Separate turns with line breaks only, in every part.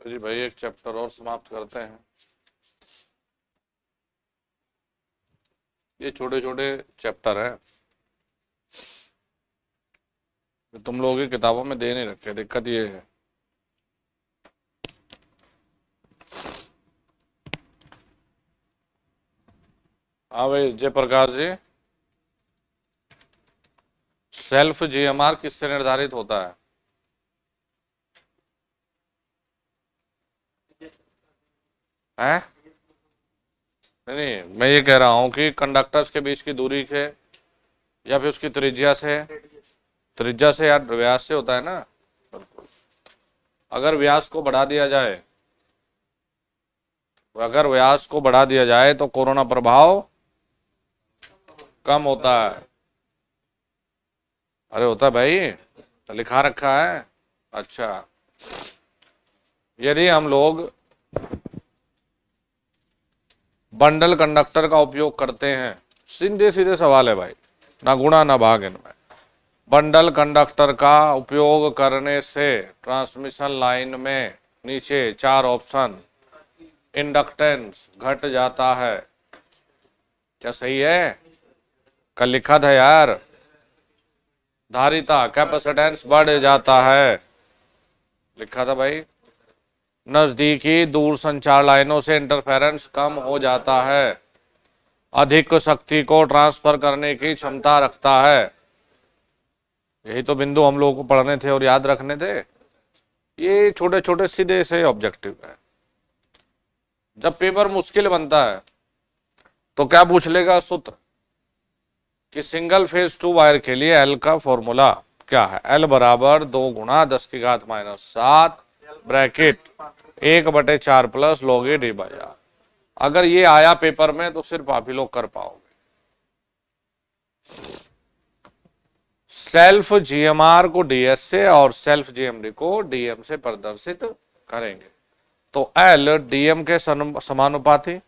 जी भाई, एक चैप्टर और समाप्त करते हैं। ये छोटे छोटे चैप्टर है, तुम लोगों की किताबों में दे नहीं रखे। दिक्कत ये है। हाँ भाई जयप्रकाश जी, सेल्फ जीएमआर किससे निर्धारित होता है? हैं? नहीं, मैं ये कह रहा हूं कि कंडक्टर्स के बीच की दूरी से या फिर उसकी त्रिज्या से या व्यास से होता है ना। अगर व्यास को बढ़ा दिया जाए तो कोरोना प्रभाव कम होता है। अरे होता है भाई, तो लिखा रखा है। अच्छा, यदि हम लोग बंडल कंडक्टर का उपयोग करते हैं, सीधे सीधे सवाल है भाई, ना गुणा ना भाग इनमें। बंडल कंडक्टर का उपयोग करने से ट्रांसमिशन लाइन में नीचे 4 ऑप्शन इंडक्टेंस घट जाता है। क्या सही है? कल लिखा था यार, धारिता कैपेसिटेंस बढ़ जाता है, लिखा था भाई। नजदीकी दूर संचार लाइनों से इंटरफेरेंस कम हो जाता है, अधिक शक्ति को ट्रांसफर करने की क्षमता रखता है। यही तो बिंदु हम लोगों को पढ़ने थे और याद रखने थे। ये छोटे छोटे सीधे से ऑब्जेक्टिव है। जब पेपर मुश्किल बनता है तो क्या पूछ लेगा? सूत्र कि सिंगल फेज 2 वायर के लिए एल का फॉर्मूला क्या है? एल बराबर 2 गुणा 10⁻⁷ bracket 1/4 plus log a d/r। अगर ये आया पेपर में तो सिर्फ आप ही लोग कर पाओगे। सेल्फ जीएमआर को डीएस से और सेल्फ जीएमडी को डीएम से प्रदर्शित करेंगे। तो एल डीएम के समानुपाती,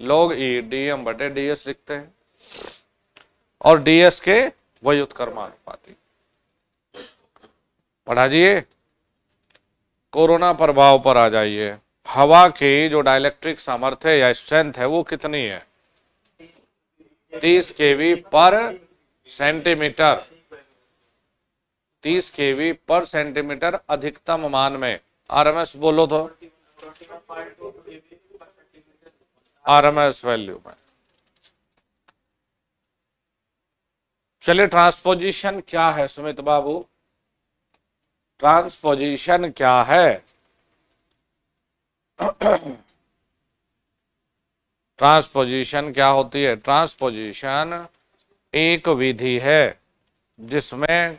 log e dm/ds लिखते हैं, और डीएस के व्युत्क्रमानुपाती। पढ़ा दिए। कोरोना प्रभाव पर आ जाइए। हवा की जो डाइलेक्ट्रिक सामर्थ्य या स्ट्रेंथ है वो कितनी है? 30 केवी पर सेंटीमीटर। 30 केवी पर सेंटीमीटर अधिकतम मान में। आरएमएस बोलो तो, आरएमएस वैल्यू में। चलिए, ट्रांसपोजिशन क्या है सुमित बाबू? ट्रांसपोजिशन क्या है? ट्रांसपोजिशन क्या होती है? ट्रांसपोजिशन एक विधि है जिसमें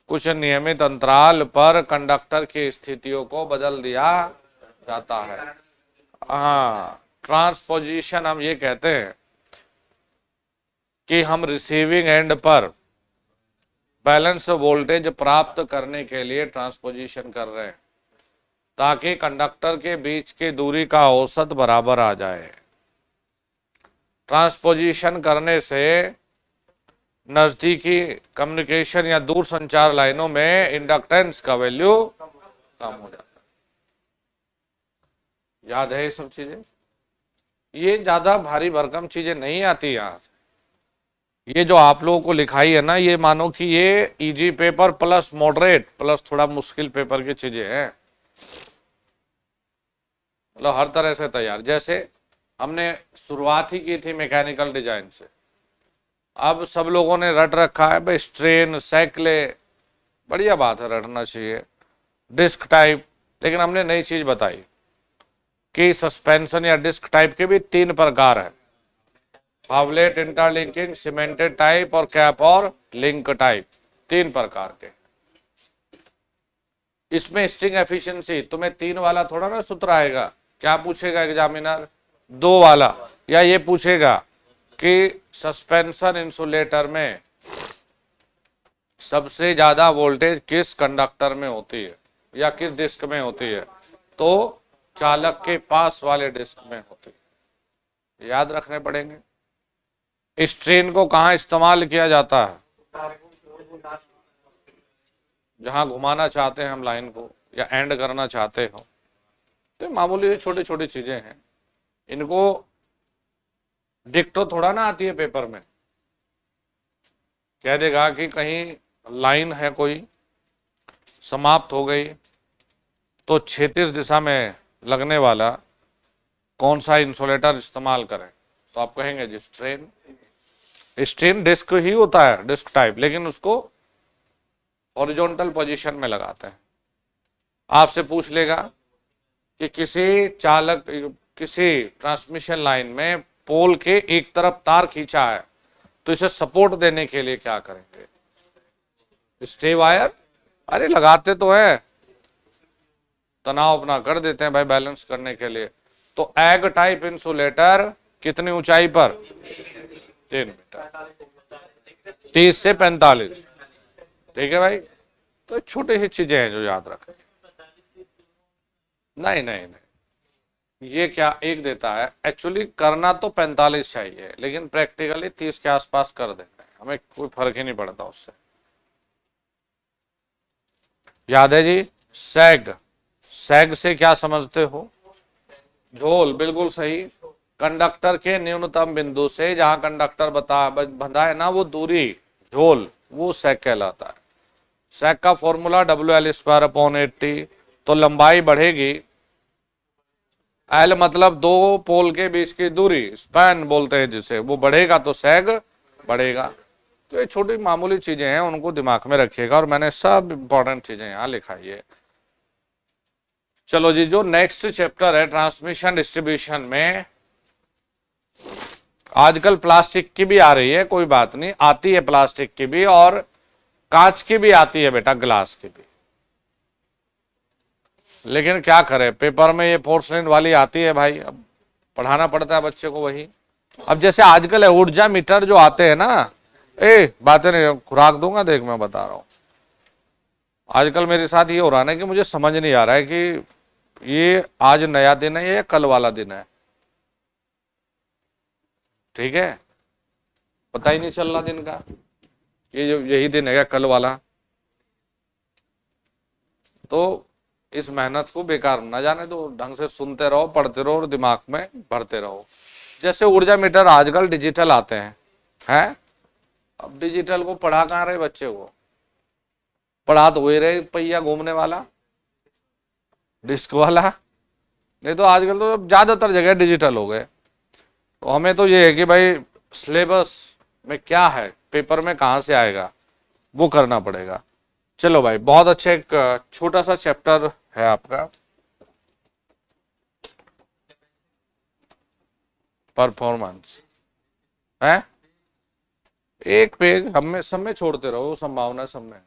कुछ नियमित अंतराल पर कंडक्टर की स्थितियों को बदल दिया जाता है। हाँ, ट्रांसपोजिशन हम ये कहते हैं कि हम रिसीविंग एंड पर बैलेंस वोल्टेज प्राप्त करने के लिए ट्रांसपोजिशन कर रहे हैं ताकि कंडक्टर के बीच की दूरी का औसत बराबर आ जाए। ट्रांसपोजिशन करने से नजदीकी कम्युनिकेशन या दूर संचार लाइनों में इंडक्टेंस का वैल्यू कम हो जाता है। याद है ये सब चीजें? ये ज्यादा भारी भरकम चीजें नहीं आती यहां से। ये जो आप लोगों को लिखाई है ना, ये मानो कि ये easy paper plus moderate plus थोड़ा मुश्किल पेपर की चीजें हैं। मतलब हर तरह से तैयार। जैसे हमने शुरुआत ही की थी मैकेनिकल डिजाइन से, अब सब लोगों ने रट रखा है भाई स्ट्रेन सैकले, बढ़िया बात है, रटना चाहिए। डिस्क टाइप, लेकिन हमने नई चीज बताई कि सस्पेंशन या डिस्क टाइप के भी 3 प्रकार है, फावलेट, इंटरलिंकिंग, सीमेंटेड टाइप और कैप और लिंक टाइप। 3 प्रकार के। इसमें स्ट्रिंग एफिशिएंसी तुम्हें 3 वाला थोड़ा ना सूत्र आएगा। क्या पूछेगा एग्जामिनर? 2 वाला। या ये पूछेगा कि सस्पेंशन इंसुलेटर में सबसे ज्यादा वोल्टेज किस कंडक्टर में होती है या किस डिस्क में होती है? तो चालक के पास वाले डिस्क में होती है। याद रखने पड़ेंगे। स्ट्रेन को कहां इस्तेमाल किया जाता है? जहां घुमाना चाहते हैं हम लाइन को या एंड करना चाहते हो, तो मामूली छोटी छोटी चीजें हैं, इनको डिक्टो थोड़ा ना आती है पेपर में। कह देगा कि कहीं लाइन है कोई समाप्त हो गई तो क्षैतिज दिशा में लगने वाला कौन सा इंसुलेटर इस्तेमाल करें, तो आप कहेंगे जी स्ट्रेन। स्ट्रेन डिस्क ही होता है, डिस्क टाइप, लेकिन उसको हॉरिजॉन्टल पोजीशन में लगाते हैं। आपसे पूछ लेगा कि किसी ट्रांसमिशन लाइन में पोल के एक तरफ तार खींचा है तो इसे सपोर्ट देने के लिए क्या करेंगे? Stay wire. अरे लगाते तो है, तनाव अपना कर देते हैं भाई बैलेंस करने के लिए। तो एग टाइप इंसुलेटर कितनी ऊंचाई पर? 3 मीटर, 30 से 45। ठीक है भाई, तो छोटी ही चीजें हैं जो याद रखें। नहीं नहीं नहीं, ये क्या एक देता है, एक्चुअली करना तो 45 चाहिए, लेकिन प्रैक्टिकली 30 के आसपास कर देते हैं, हमें कोई फर्क ही नहीं पड़ता उससे। याद है जी? सैग, सैग से क्या समझते हो? झोल, बिल्कुल सही। कंडक्टर के न्यूनतम बिंदु से जहां कंडक्टर बंधा है ना, वो दूरी झोल, वो सैग कहलाता है। सैग का फॉर्मूला WL² / 80। तो लंबाई बढ़ेगी, एल मतलब दो पोल के बीच की दूरी, स्पैन बोलते हैं जिसे, वो बढ़ेगा तो सैग बढ़ेगा। तो ये छोटी मामूली चीजें हैं, उनको दिमाग में रखिएगा, और मैंने सब इंपॉर्टेंट चीजें यहां लिखाई है। चलो जी, जो नेक्स्ट चैप्टर है ट्रांसमिशन डिस्ट्रीब्यूशन में, आजकल प्लास्टिक की भी आ रही है, कोई बात नहीं, आती है प्लास्टिक की भी, और कांच की भी आती है बेटा, ग्लास की भी। लेकिन क्या करें, पेपर में ये पोर्सलिन वाली आती है भाई, अब पढ़ाना पड़ता है बच्चे को वही। अब जैसे आजकल है ऊर्जा मीटर जो आते हैं ना, बातें नहीं, खुराक दूंगा देख, मैं बता रहा हूं। आजकल मेरे साथ ये हो रहा है कि मुझे समझ नहीं आ रहा है कि ये आज नया दिन है या कल वाला दिन है। ठीक है, पता ही नहीं चल रहा दिन का, ये जो यही दिन है क्या कल वाला? तो इस मेहनत को बेकार ना जाने दो, ढंग से सुनते रहो, पढ़ते रहो और दिमाग में भरते रहो। जैसे ऊर्जा मीटर आजकल डिजिटल आते हैं। अब डिजिटल को पढ़ा कहाँ रहे बच्चे को? पढ़ा तो वही रहे, पहिया घूमने वाला, डिस्क वाला। नहीं तो आजकल तो ज्यादातर जगह डिजिटल हो गए। तो हमें तो ये है कि भाई सिलेबस में क्या है, पेपर में कहाँ से आएगा, वो करना पड़ेगा। चलो भाई, बहुत अच्छा एक छोटा सा चैप्टर है आपका, परफॉर्मेंस है। एक पेज हमें सब में छोड़ते रहो, संभावना सब में।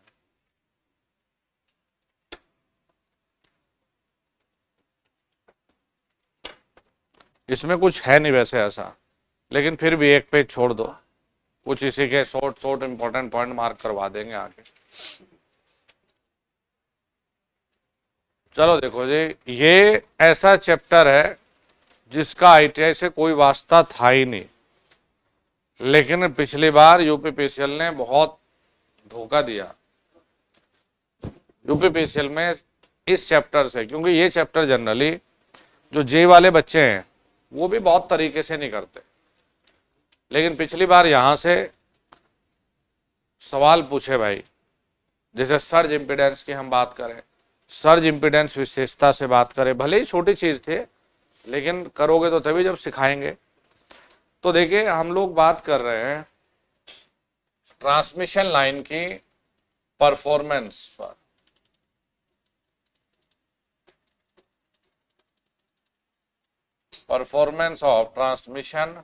इसमें कुछ है नहीं वैसे ऐसा, लेकिन फिर भी एक पेज छोड़ दो, कुछ इसी के short short important point mark करवा देंगे आगे। चलो देखो जी, ये ऐसा चैप्टर है जिसका ITI से कोई वास्ता था ही नहीं, लेकिन पिछली बार यूपीपीसीएल ने बहुत धोखा दिया यूपीपीसीएल में इस चैप्टर से, क्योंकि ये चैप्टर जनरली जो जे वाले बच्चे हैं वो भी बहुत तरीके से नहीं करते, लेकिन पिछली बार यहां से सवाल पूछे भाई। जैसे सर्ज इंपिडेंस की हम बात करें, सर्ज इंपिडेंस विशेषता से बात करें, भले ही छोटी चीज थे, लेकिन करोगे तो तभी जब सिखाएंगे। तो देखिए, हम लोग बात कर रहे हैं ट्रांसमिशन लाइन की परफॉर्मेंस पर। Performance of transmission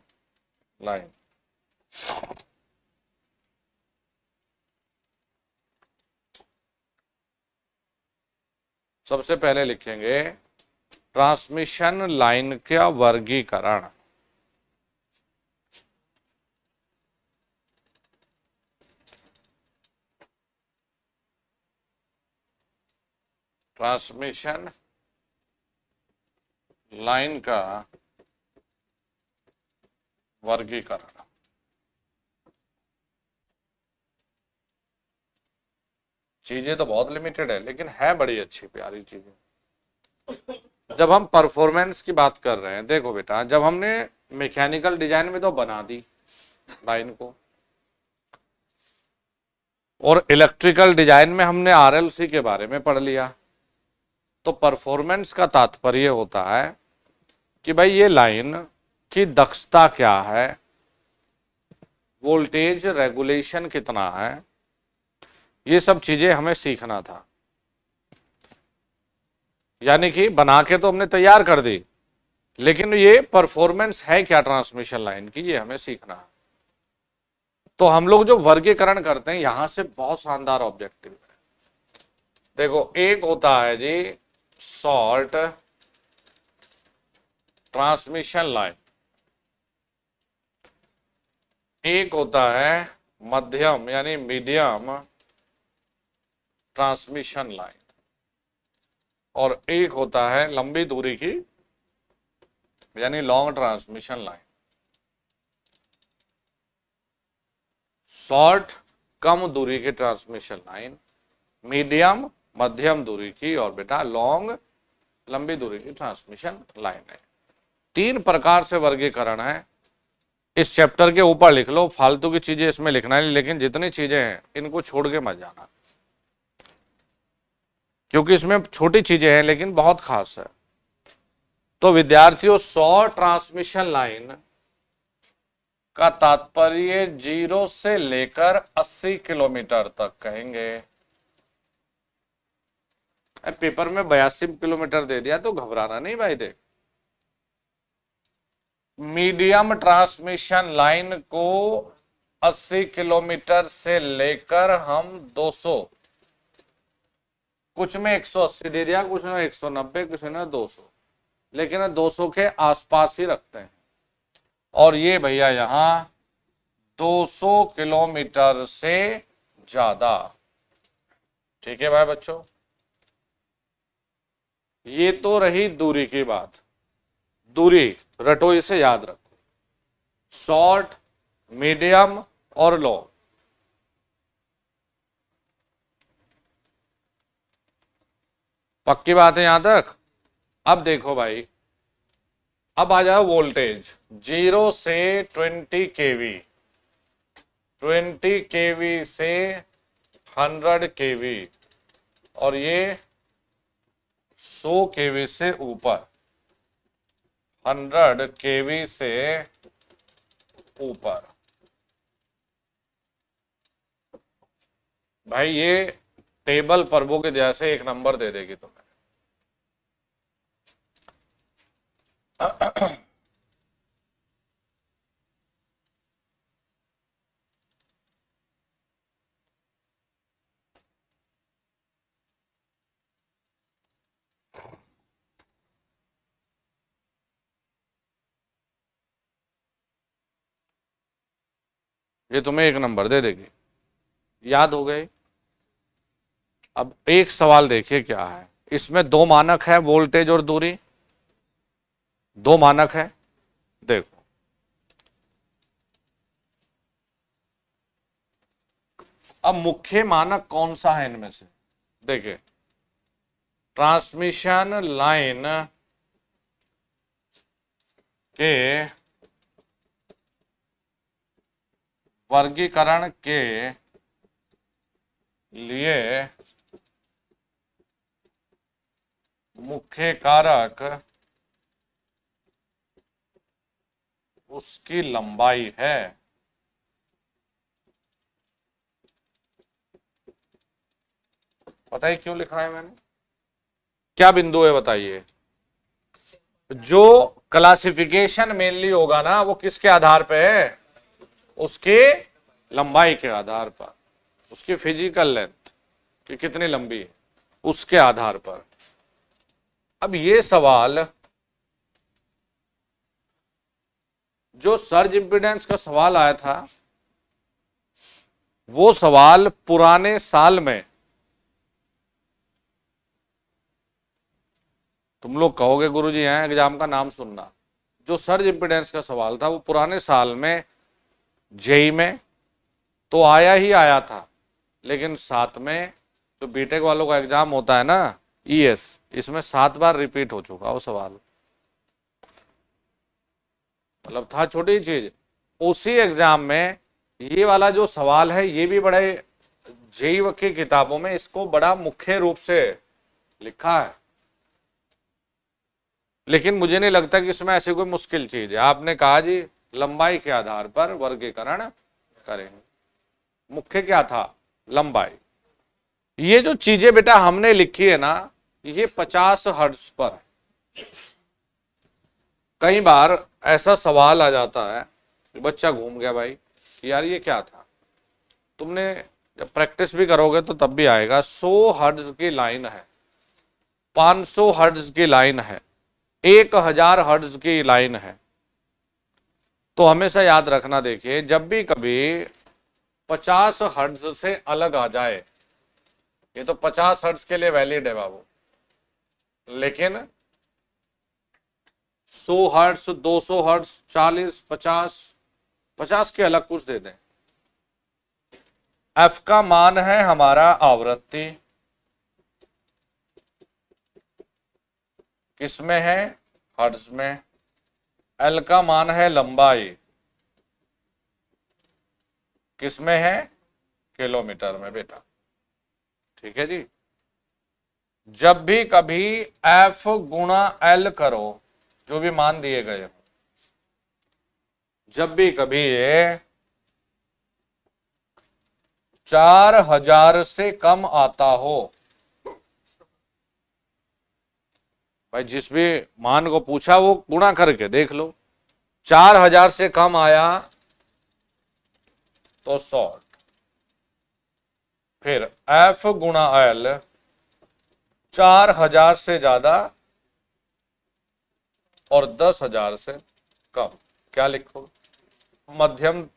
line. सबसे पहले लिखेंगे ट्रांसमिशन लाइन का वर्गीकरण। ट्रांसमिशन लाइन का वर्गीकरण। चीजें तो बहुत लिमिटेड है, लेकिन है बड़ी अच्छी प्यारी चीजें। जब हम परफॉर्मेंस की बात कर रहे हैं, देखो बेटा, जब हमने मैकेनिकल डिजाइन में तो बना दी लाइन को, और इलेक्ट्रिकल डिजाइन में हमने आरएलसी के बारे में पढ़ लिया, तो परफॉर्मेंस का तात्पर्य होता है कि भाई ये लाइन की दक्षता क्या है, वोल्टेज रेगुलेशन कितना है, ये सब चीजें हमें सीखना था। यानी कि बना के तो हमने तैयार कर दी, लेकिन ये परफॉर्मेंस है क्या ट्रांसमिशन लाइन की, ये हमें सीखना है। तो हम लोग जो वर्गीकरण करते हैं यहां से बहुत शानदार ऑब्जेक्टिव है। देखो, एक होता है जी शॉर्ट ट्रांसमिशन लाइन, एक होता है मध्यम यानी मीडियम ट्रांसमिशन लाइन, और एक होता है लंबी दूरी की यानी लॉन्ग ट्रांसमिशन लाइन। शॉर्ट कम दूरी की ट्रांसमिशन लाइन, मीडियम मध्यम दूरी की, और बेटा लॉन्ग लंबी दूरी की ट्रांसमिशन लाइन है। 3 प्रकार से वर्गीकरण है। इस चैप्टर के ऊपर लिख लो, फालतू की चीजें इसमें लिखना है, लेकिन जितनी चीजें हैं इनको छोड़ के मत जाना, क्योंकि इसमें छोटी चीजें हैं लेकिन बहुत खास है। तो विद्यार्थियों, शॉर्ट ट्रांसमिशन लाइन का तात्पर्य 0 से लेकर 80 किलोमीटर तक कहेंगे। पेपर में 82 किलोमीटर दे दिया तो घबराना नहीं भाई। देख, मीडियम ट्रांसमिशन लाइन को 80 किलोमीटर से लेकर हम 200, कुछ में 180 दे दिया, कुछ में 190, कुछ में 200, लेकिन 200 के आसपास ही रखते हैं। और ये भैया यहां 200 किलोमीटर से ज्यादा। ठीक है भाई बच्चों, ये तो रही दूरी की बात। दूरी रटो, इसे याद रखो, शॉर्ट, मीडियम और लॉन्ग। पक्की बात है यहां तक। अब देखो भाई, अब आ जाओ वोल्टेज 0 से 20 केवी, 20 केवी से 100 केवी, और ये 100 केवी से ऊपर, 100 केवी से ऊपर। भाई ये टेबल प्रभु के दया से 1 नंबर दे देगी तुम्हें। ये तुम्हें 1 नंबर दे देगी। याद हो गए। अब एक सवाल देखिए क्या है, इसमें 2 मानक है, वोल्टेज और दूरी, 2 मानक है। देखो, अब मुख्य मानक कौन सा है इनमें से? देखिए, ट्रांसमिशन लाइन के वर्गीकरण के लिए मुख्य कारक उसकी लंबाई है। बताइए क्यों लिखा है मैंने, क्या बिंदु है बताइए। जो क्लासिफिकेशन मेनली होगा ना, वो किसके आधार पे है? उसके लंबाई के आधार पर, उसकी फिजिकल लेंथ कि कितनी लंबी है, उसके आधार पर। अब ये सवाल, जो सर्ज इंपीडेंस का सवाल आया था, वो सवाल पुराने साल में, तुम लोग कहोगे गुरुजी हैं एग्जाम का नाम सुनना, जो सर्ज इंपीडेंस का सवाल था वो पुराने साल में जेई में तो आया ही आया था, लेकिन साथ में जो बीटेक वालों का एग्जाम होता है ना, ईएस, इसमें 7 बार रिपीट हो चुका वो सवाल, मतलब था छोटी चीज। उसी एग्जाम में ये वाला जो सवाल है ये भी बड़े जेईई की किताबों में इसको बड़ा मुख्य रूप से लिखा है, लेकिन मुझे नहीं लगता कि इसमें ऐसी कोई मुश्किल चीज है। आपने कहा जी लंबाई के आधार पर वर्गीकरण करेंगे, मुख्य क्या था, लंबाई। ये जो चीजें बेटा हमने लिखी है ना, ये 50 हर्ट्ज पर है। कई बार ऐसा सवाल आ जाता है, बच्चा घूम गया भाई यार ये क्या था, तुमने जब प्रैक्टिस भी करोगे तो तब भी आएगा। 100 हर्ट्ज की लाइन है, 500 हर्ट्ज की लाइन है, 1000 हर्ट्ज की लाइन है। तो हमेशा याद रखना, देखिए जब भी कभी 50 हर्ट्ज से अलग आ जाए, ये तो 50 हर्ट्ज के लिए वैलिड है बाबू, लेकिन 100 हर्ट्ज, 200 हर्ट्ज, 40, 50 के अलग कुछ दे दें। एफ का मान है हमारा आवृत्ति, किसमें है, हर्ट्ज में। एल का मान है लंबाई, किसमें है, किलोमीटर में बेटा, ठीक है जी। जब भी कभी एफ गुणा एल करो, जो भी मान दिए गए हो, जब भी कभी ये 4000 से कम आता हो, भाई जिस भी मान को पूछा वो गुणा करके देख लो, 4000 से कम आया तो शॉर्ट, फिर एफ गुणा एल 4000 से ज्यादा और 10,000 से कम, क्या लिखो, मध्यम,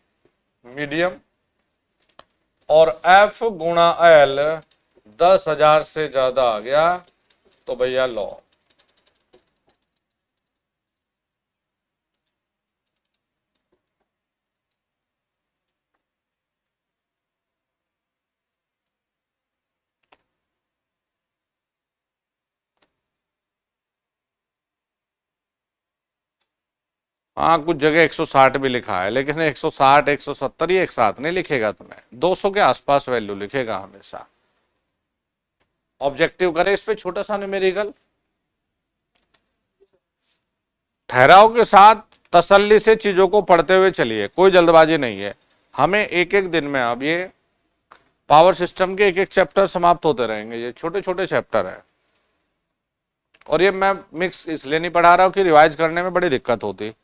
मीडियम। और एफ गुणा एल 10,000 से ज्यादा आ गया तो भैया लो। हाँ कुछ जगह 160 भी लिखा है, लेकिन 160 170 ये एक साथ नहीं लिखेगा, तुम्हें 200 के आसपास वैल्यू लिखेगा हमेशा। ऑब्जेक्टिव करें इस पे छोटा सा न्यूमेरिकल, ठहराव के साथ तसल्ली से चीजों को पढ़ते हुए चलिए, कोई जल्दबाजी नहीं है। हमें एक एक दिन में अब ये पावर सिस्टम के एक एक चैप्टर समाप्त होते रहेंगे, ये छोटे छोटे चैप्टर है। और ये मैं मिक्स इसलिए नहीं पढ़ा रहा हूं कि रिवाइज करने में बड़ी दिक्कत होती।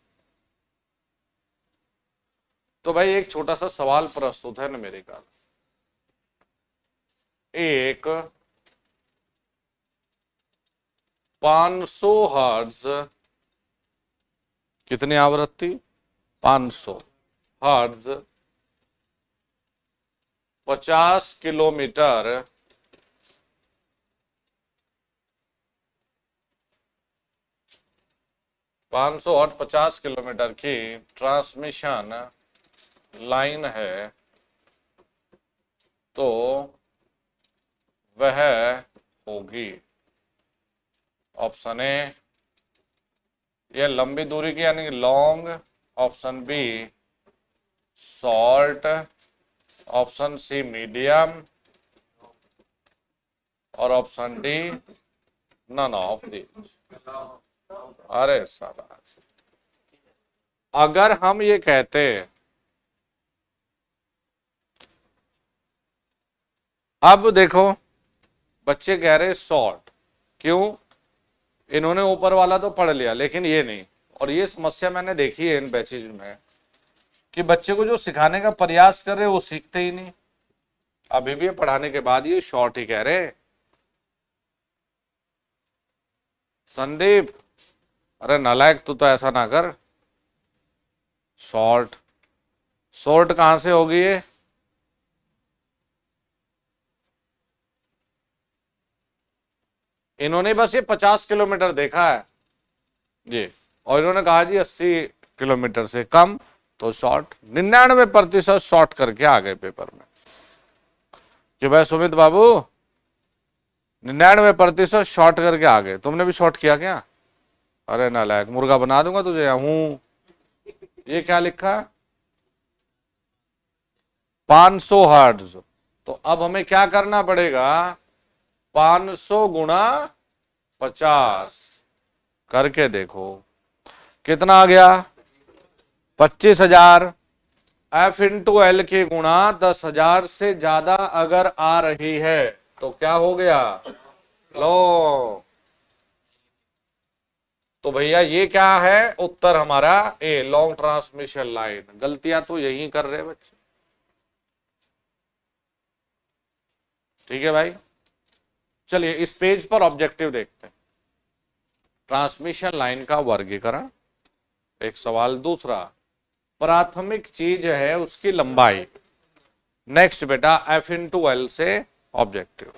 तो भाई एक छोटा सा सवाल प्रस्तुत है न्यूमेरिकल, एक 500 हर्ट्ज, कितनी आवृत्ति, 500 हर्ट्ज, 50 किलोमीटर, हर्ट्ज 50 किलोमीटर की ट्रांसमिशन लाइन है, तो वह होगी, ऑप्शन ए ये लंबी दूरी की यानी long, option b short, option c medium, और option d none of these. अरे शाबाश। अगर हम ये कहते, अब देखो बच्चे कह रहे शॉर्ट, क्यों, इन्होंने ऊपर वाला तो पढ़ लिया लेकिन ये नहीं। और ये समस्या मैंने देखी है इन बैचेज में कि बच्चे को जो सिखाने का प्रयास कर रहे वो सीखते ही नहीं, अभी भी पढ़ाने के बाद ये शॉर्ट ही कह रहे। संदीप अरे नालायक तू तो ऐसा ना कर, शॉर्ट, शॉर्ट कहां से होगी ये, इन्होंने बस ये 50 किलोमीटर देखा है जी, और इन्होंने कहा जी 80 किलोमीटर से कम तो शॉर्ट, 99% शॉर्ट करके आ गए पेपर में। कि भाई सुमित बाबू 99% शॉर्ट करके आ गए। तुमने भी शॉर्ट किया क्या? अरे नालायक, मुर्गा बना दूंगा तुझे। हूं, ये क्या लिखा? 500 हर्ट्ज। तो अब हमें क्या करना पड़ेगा? 500 गुणा 50 करके देखो कितना आ गया? 25,000। एफ इंटू एल की गुणा 10,000 से ज्यादा अगर आ रही है तो क्या हो गया? लो, तो भैया ये क्या है? उत्तर हमारा ए, लॉन्ग ट्रांसमिशन लाइन। गलतियां तो यही कर रहे बच्चे। ठीक है भाई, चलिए इस पेज पर ऑब्जेक्टिव देखते हैं। ट्रांसमिशन लाइन का वर्गीकरण, एक सवाल। दूसरा, प्राथमिक चीज है उसकी लंबाई। नेक्स्ट बेटा, एफ इंटू एल से ऑब्जेक्टिव।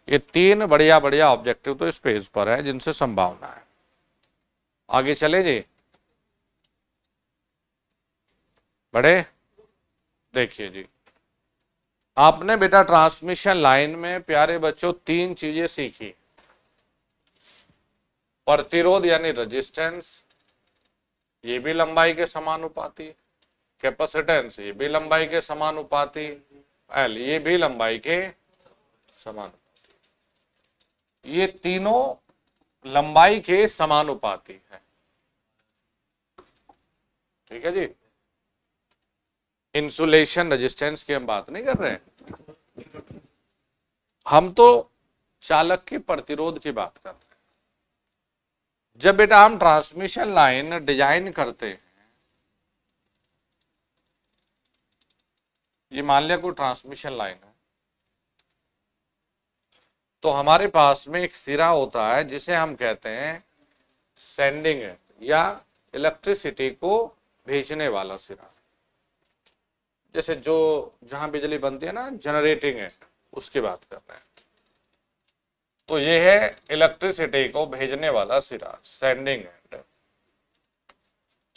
ये तीन बढ़िया बढ़िया ऑब्जेक्टिव तो इस पेज पर है जिनसे संभावना है। आगे चले जी, बढ़े। देखिए जी, आपने बेटा ट्रांसमिशन लाइन में प्यारे बच्चों तीन चीजें सीखी। प्रतिरोध यानी रेजिस्टेंस, ये भी लंबाई के समानुपाती। कैपेसिटेंस, ये भी लंबाई के समानुपाती। एल, ये भी लंबाई के समानुपाती। ये तीनों लंबाई के समानुपाती है। ठीक है जी। इंसुलेशन रेजिस्टेंस की हम बात नहीं कर रहे हैं, हम तो चालक के प्रतिरोध की बात कर रहे हैं। जब बेटा हम ट्रांसमिशन लाइन डिजाइन करते हैं, ये मान लिया कोई ट्रांसमिशन लाइन है, तो हमारे पास में एक सिरा होता है जिसे हम कहते हैं सेंडिंग एंड, या इलेक्ट्रिसिटी को भेजने वाला सिरा। जैसे जो जहां बिजली बनती है ना, जनरेटिंग एंड, उसकी बात कर रहे हैं। तो ये है इलेक्ट्रिसिटी को भेजने वाला सिरा, सेंडिंग एंड।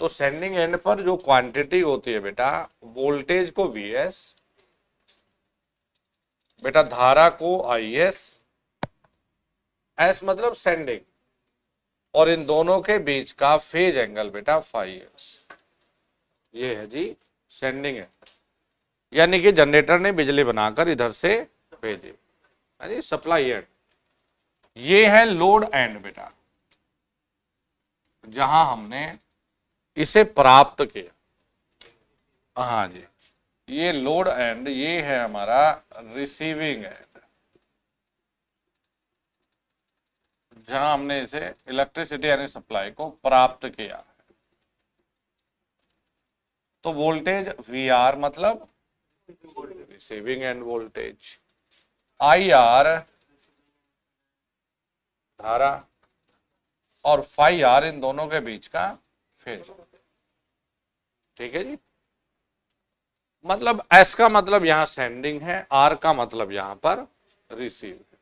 तो सेंडिंग एंड पर जो क्वांटिटी होती है बेटा, वोल्टेज को Vs, बेटा धारा को Is, S मतलब सेंडिंग, और इन दोनों के बीच का फेज एंगल बेटा φs। ये है जी सेंडिंग एंड, यानी कि जनरेटर ने बिजली बनाकर इधर से भेजी, यानी सप्लाई एंड। ये है लोड एंड बेटा, जहां हमने इसे प्राप्त किया। हाँ जी, ये लोड एंड, ये है हमारा रिसीविंग एंड, जहां हमने इसे इलेक्ट्रिसिटी यानी सप्लाई को प्राप्त किया। तो वोल्टेज VR मतलब रिसीविंग एंड वोल्टेज, IR धारा, और φR इन दोनों के बीच का फेज। ठीक है जी। मतलब S का मतलब यहां सेंडिंग है, R का मतलब यहां पर रिसीव है।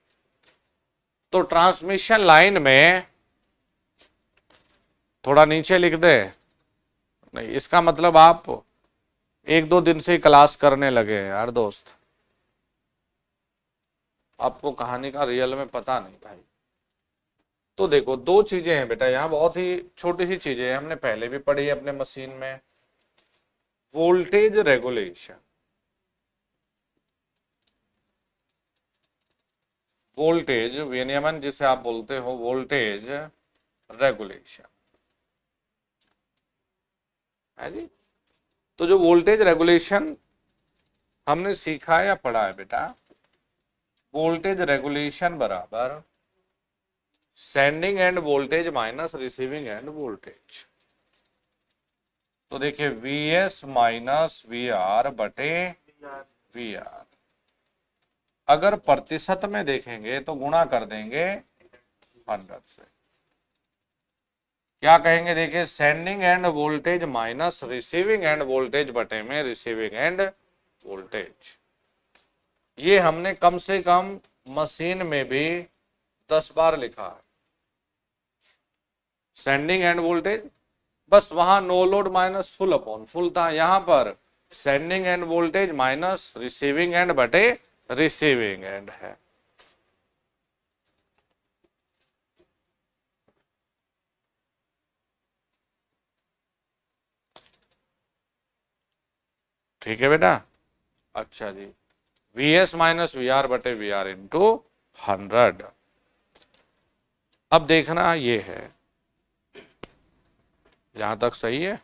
तो ट्रांसमिशन लाइन में, थोड़ा नीचे लिख दे, नहीं इसका मतलब आप एक दो दिन से क्लास करने लगे हैं यार दोस्त, आपको कहानी का रियल में पता नहीं भाई। तो देखो दो चीजें हैं बेटा यहाँ, बहुत ही छोटी सी चीजें हैं, हमने पहले भी पढ़ी है अपने मशीन में। वोल्टेज रेगुलेशन, वोल्टेज विनियमन जिसे आप बोलते हो, वोल्टेज रेगुलेशन है जी। तो जो वोल्टेज रेगुलेशन हमने सीखा है या पढ़ा है बेटा, वोल्टेज रेगुलेशन बराबर sending end voltage minus receiving end voltage. तो देखिए Vs माइनस VR बटे VR। अगर प्रतिशत में देखेंगे तो गुणा कर देंगे 100 से। क्या कहेंगे? देखिए sending end voltage minus receiving end voltage बटे में रिसीविंग एंड वोल्टेज। ये हमने कम से कम मशीन में भी 10 बार लिखा है। सेंडिंग एंड वोल्टेज, बस वहां no load minus full upon full था, यहां पर sending end voltage minus receiving end बटे रिसीविंग एंड है। ठीक है बेटा। अच्छा जी, v s minus v r बटे वी आर इंटू 100। अब देखना ये है, यहां तक सही है।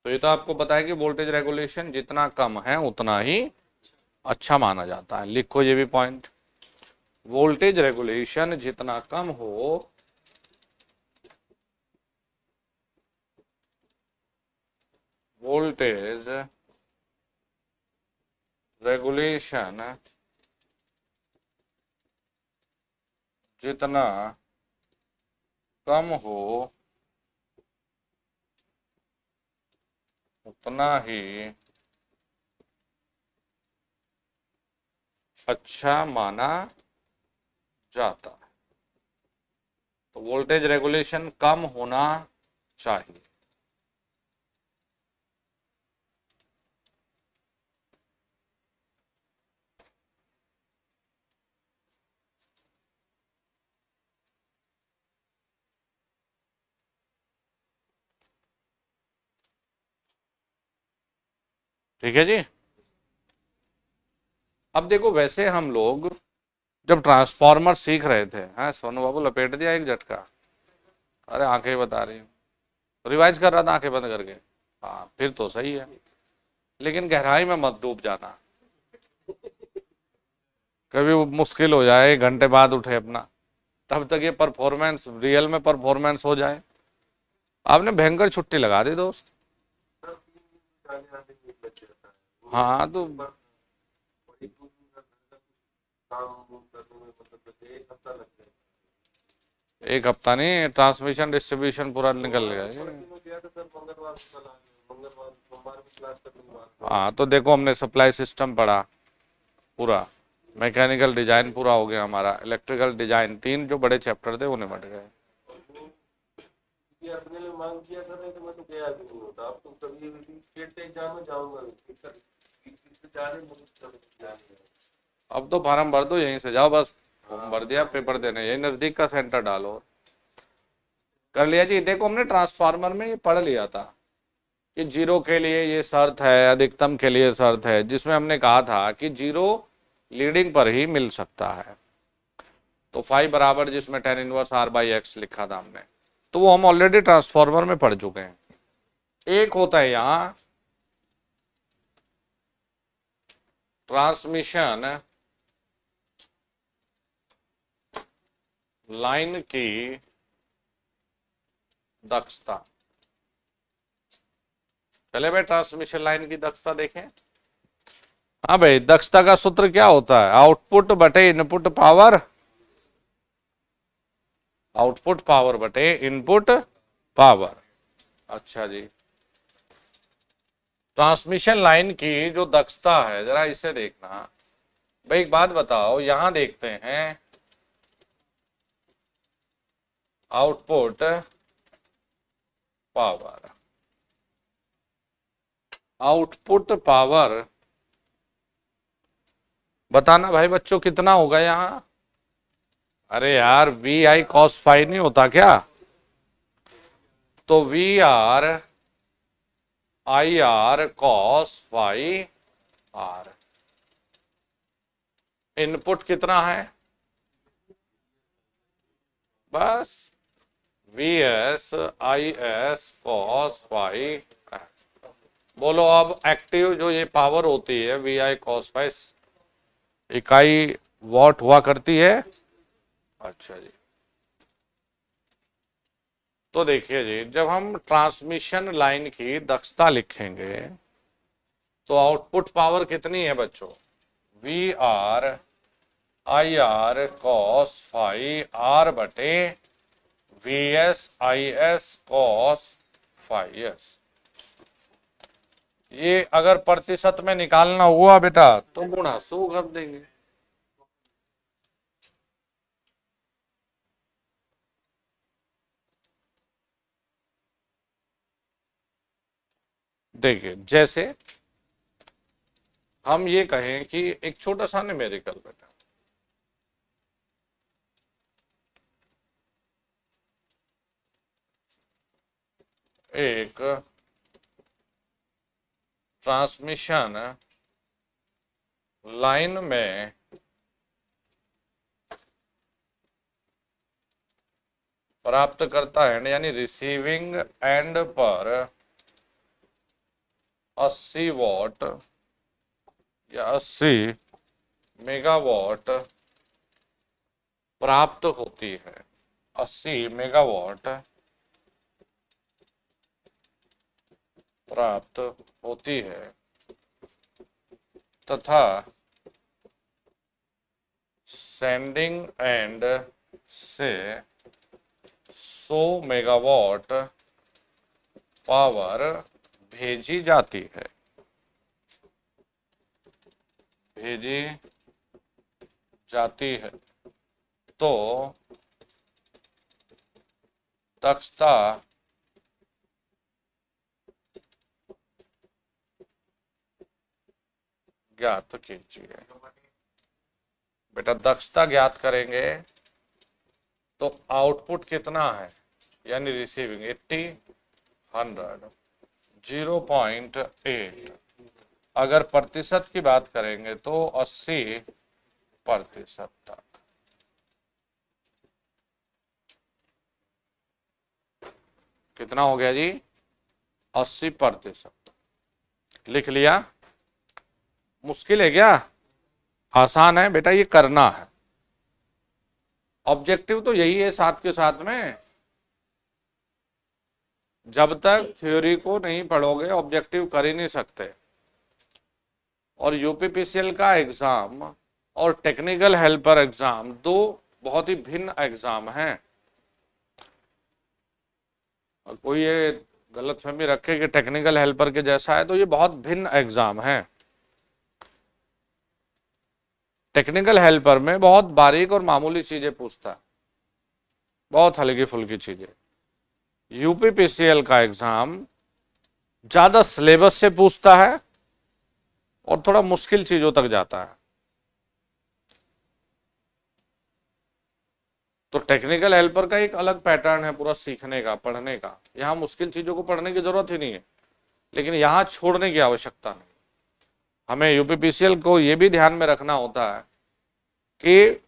तो ये तो आपको पता है कि वोल्टेज रेगुलेशन जितना कम है उतना ही अच्छा माना जाता है। लिखो ये भी पॉइंट, वोल्टेज रेगुलेशन जितना कम हो वोल्टेज रेगुलेशन जितना कम हो उतना ही अच्छा माना जाता है। तो वोल्टेज रेगुलेशन कम होना चाहिए। ठीक है जी। अब देखो, वैसे हम लोग जब ट्रांसफॉर्मर सीख रहे थे, हाँ सोनू बाबू लपेट दिया एक झटका। अरे आंखें बता रही हूँ, रिवाइज कर रहा था आंखें बंद करके। हाँ फिर तो सही है, लेकिन गहराई में मत डूब जाना, कभी वो मुश्किल हो जाए 1 घंटे बाद उठे अपना, तब तक ये परफॉर्मेंस रियल में परफॉर्मेंस हो जाए। आपने भयंकर छुट्टी लगा दी दोस्त। हाँ तो 1 हफ्ता नहीं, ट्रांसमिशन डिस्ट्रीब्यूशन पूरा निकल गया। हाँ तो देखो, हमने सप्लाई सिस्टम पढ़ा पूरा, मैकेनिकल डिजाइन पूरा हो गया हमारा, इलेक्ट्रिकल डिजाइन, 3 जो बड़े चैप्टर थे वो निपट गए। ये अपने लिए मांग किया था, नहीं तो मैं तो गया भी नहीं होता। अब तो कभी स्टेट एग्जाम में जाऊंगा, अब तो फार्म भर दो, यहीं से जाओ बस, फॉर्म भर दिया, पेपर देने, यही नजदीक का सेंटर डालो, कर लिया जी। देखो हमने ट्रांसफार्मर में ये पढ़ लिया था कि जीरो के लिए ये शर्त है, अधिकतम के लिए शर्त है, जिसमें हमने कहा था कि जीरो लीडिंग पर ही मिल सकता है। तो फाइव बराबर जिसमें tan inverse R by x लिखा था हमने, तो वो हम ऑलरेडी ट्रांसफॉर्मर में पढ़ चुके हैं। एक होता है यहां ट्रांसमिशन लाइन की दक्षता। पहले भाई ट्रांसमिशन लाइन की दक्षता देखें। हाँ भाई, दक्षता का सूत्र क्या होता है? आउटपुट बटे इनपुट पावर, आउटपुट पावर बटे इनपुट पावर। अच्छा जी, ट्रांसमिशन लाइन की जो दक्षता है, जरा इसे देखना भाई। एक बात बताओ, यहां देखते हैं आउटपुट पावर, आउटपुट पावर बताना भाई बच्चों कितना होगा यहां? अरे यार, वी आई कॉस फाई नहीं होता क्या? तो V are I R cos phi R. Input कितना है? बस V S I S cos phi. बोलो अब, एक्टिव जो ये पावर होती है वी आई कॉस फाई, इकाई वॉट हुआ करती है। अच्छा जी, तो देखिए जी, जब हम ट्रांसमिशन लाइन की दक्षता लिखेंगे तो आउटपुट पावर कितनी है बच्चों? V are I R cos phi r बटे v S I S cos phi s. ये अगर प्रतिशत में निकालना हुआ बेटा तो गुणा 100 कर देंगे। देखिए जैसे हम ये कहें कि एक छोटा सा न्यूमेरिकल बेटा, एक ट्रांसमिशन लाइन में प्राप्त करता है यानी रिसीविंग एंड पर 80 वॉट या 80 मेगावाट प्राप्त होती है। 80 मेगावाट प्राप्त होती है तथा सेंडिंग एंड से 100 मेगावाट पावर भेजी जाती है। भेजी जाती है तो दक्षता ज्ञात कीजिए। बेटा दक्षता ज्ञात करेंगे तो आउटपुट कितना है यानी रिसीविंग 80 100 0.8। अगर प्रतिशत की बात करेंगे तो 80% तक। कितना हो गया जी 80%। लिख लिया। मुश्किल है क्या? आसान है बेटा, ये करना है। ऑब्जेक्टिव तो यही है साथ के साथ में। जब तक थ्योरी को नहीं पढ़ोगे ऑब्जेक्टिव कर ही नहीं सकते। और यूपीपीसीएल का एग्जाम और टेक्निकल हेल्पर एग्जाम दो बहुत ही भिन्न एग्जाम हैं। और कोई ये गलतफहमी रखे कि टेक्निकल हेल्पर के जैसा है, तो ये बहुत भिन्न एग्जाम है। टेक्निकल हेल्पर में बहुत बारीक और मामूली चीजें पूछता है, बहुत हल्की फुल्की चीजें। यूपीपीसीएल का एग्जाम ज्यादा सिलेबस से पूछता है और थोड़ा मुश्किल चीजों तक जाता है। तो टेक्निकल हेल्पर का एक अलग पैटर्न है पूरा सीखने का, पढ़ने का। यहां मुश्किल चीजों को पढ़ने की जरूरत ही नहीं है, लेकिन यहां छोड़ने की आवश्यकता नहीं। हमें यूपीपीसीएल को यह भी ध्यान में रखना होता है कि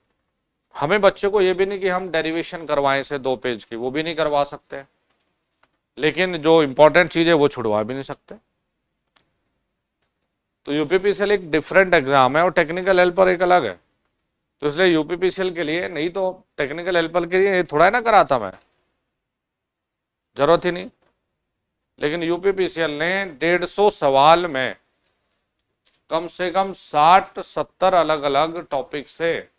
हमें बच्चों को यह भी नहीं कि हम डेरिवेशन करवाएं से 2 पेज की, वो भी नहीं करवा सकते, लेकिन जो इंपॉर्टेंट चीज है वो छुड़वा भी नहीं सकते। तो यूपीपीसीएल एक डिफरेंट एग्जाम है और टेक्निकल हेल्पर एक अलग है। तो इसलिए यूपीपीसीएल के लिए नहीं तो टेक्निकल हेल्पर के लिए थोड़ा है ना कराता मैं, जरूरत ही नहीं। लेकिन यूपीपीसीएल ने 150 सवाल में कम से कम 60-70 अलग अलग टॉपिक से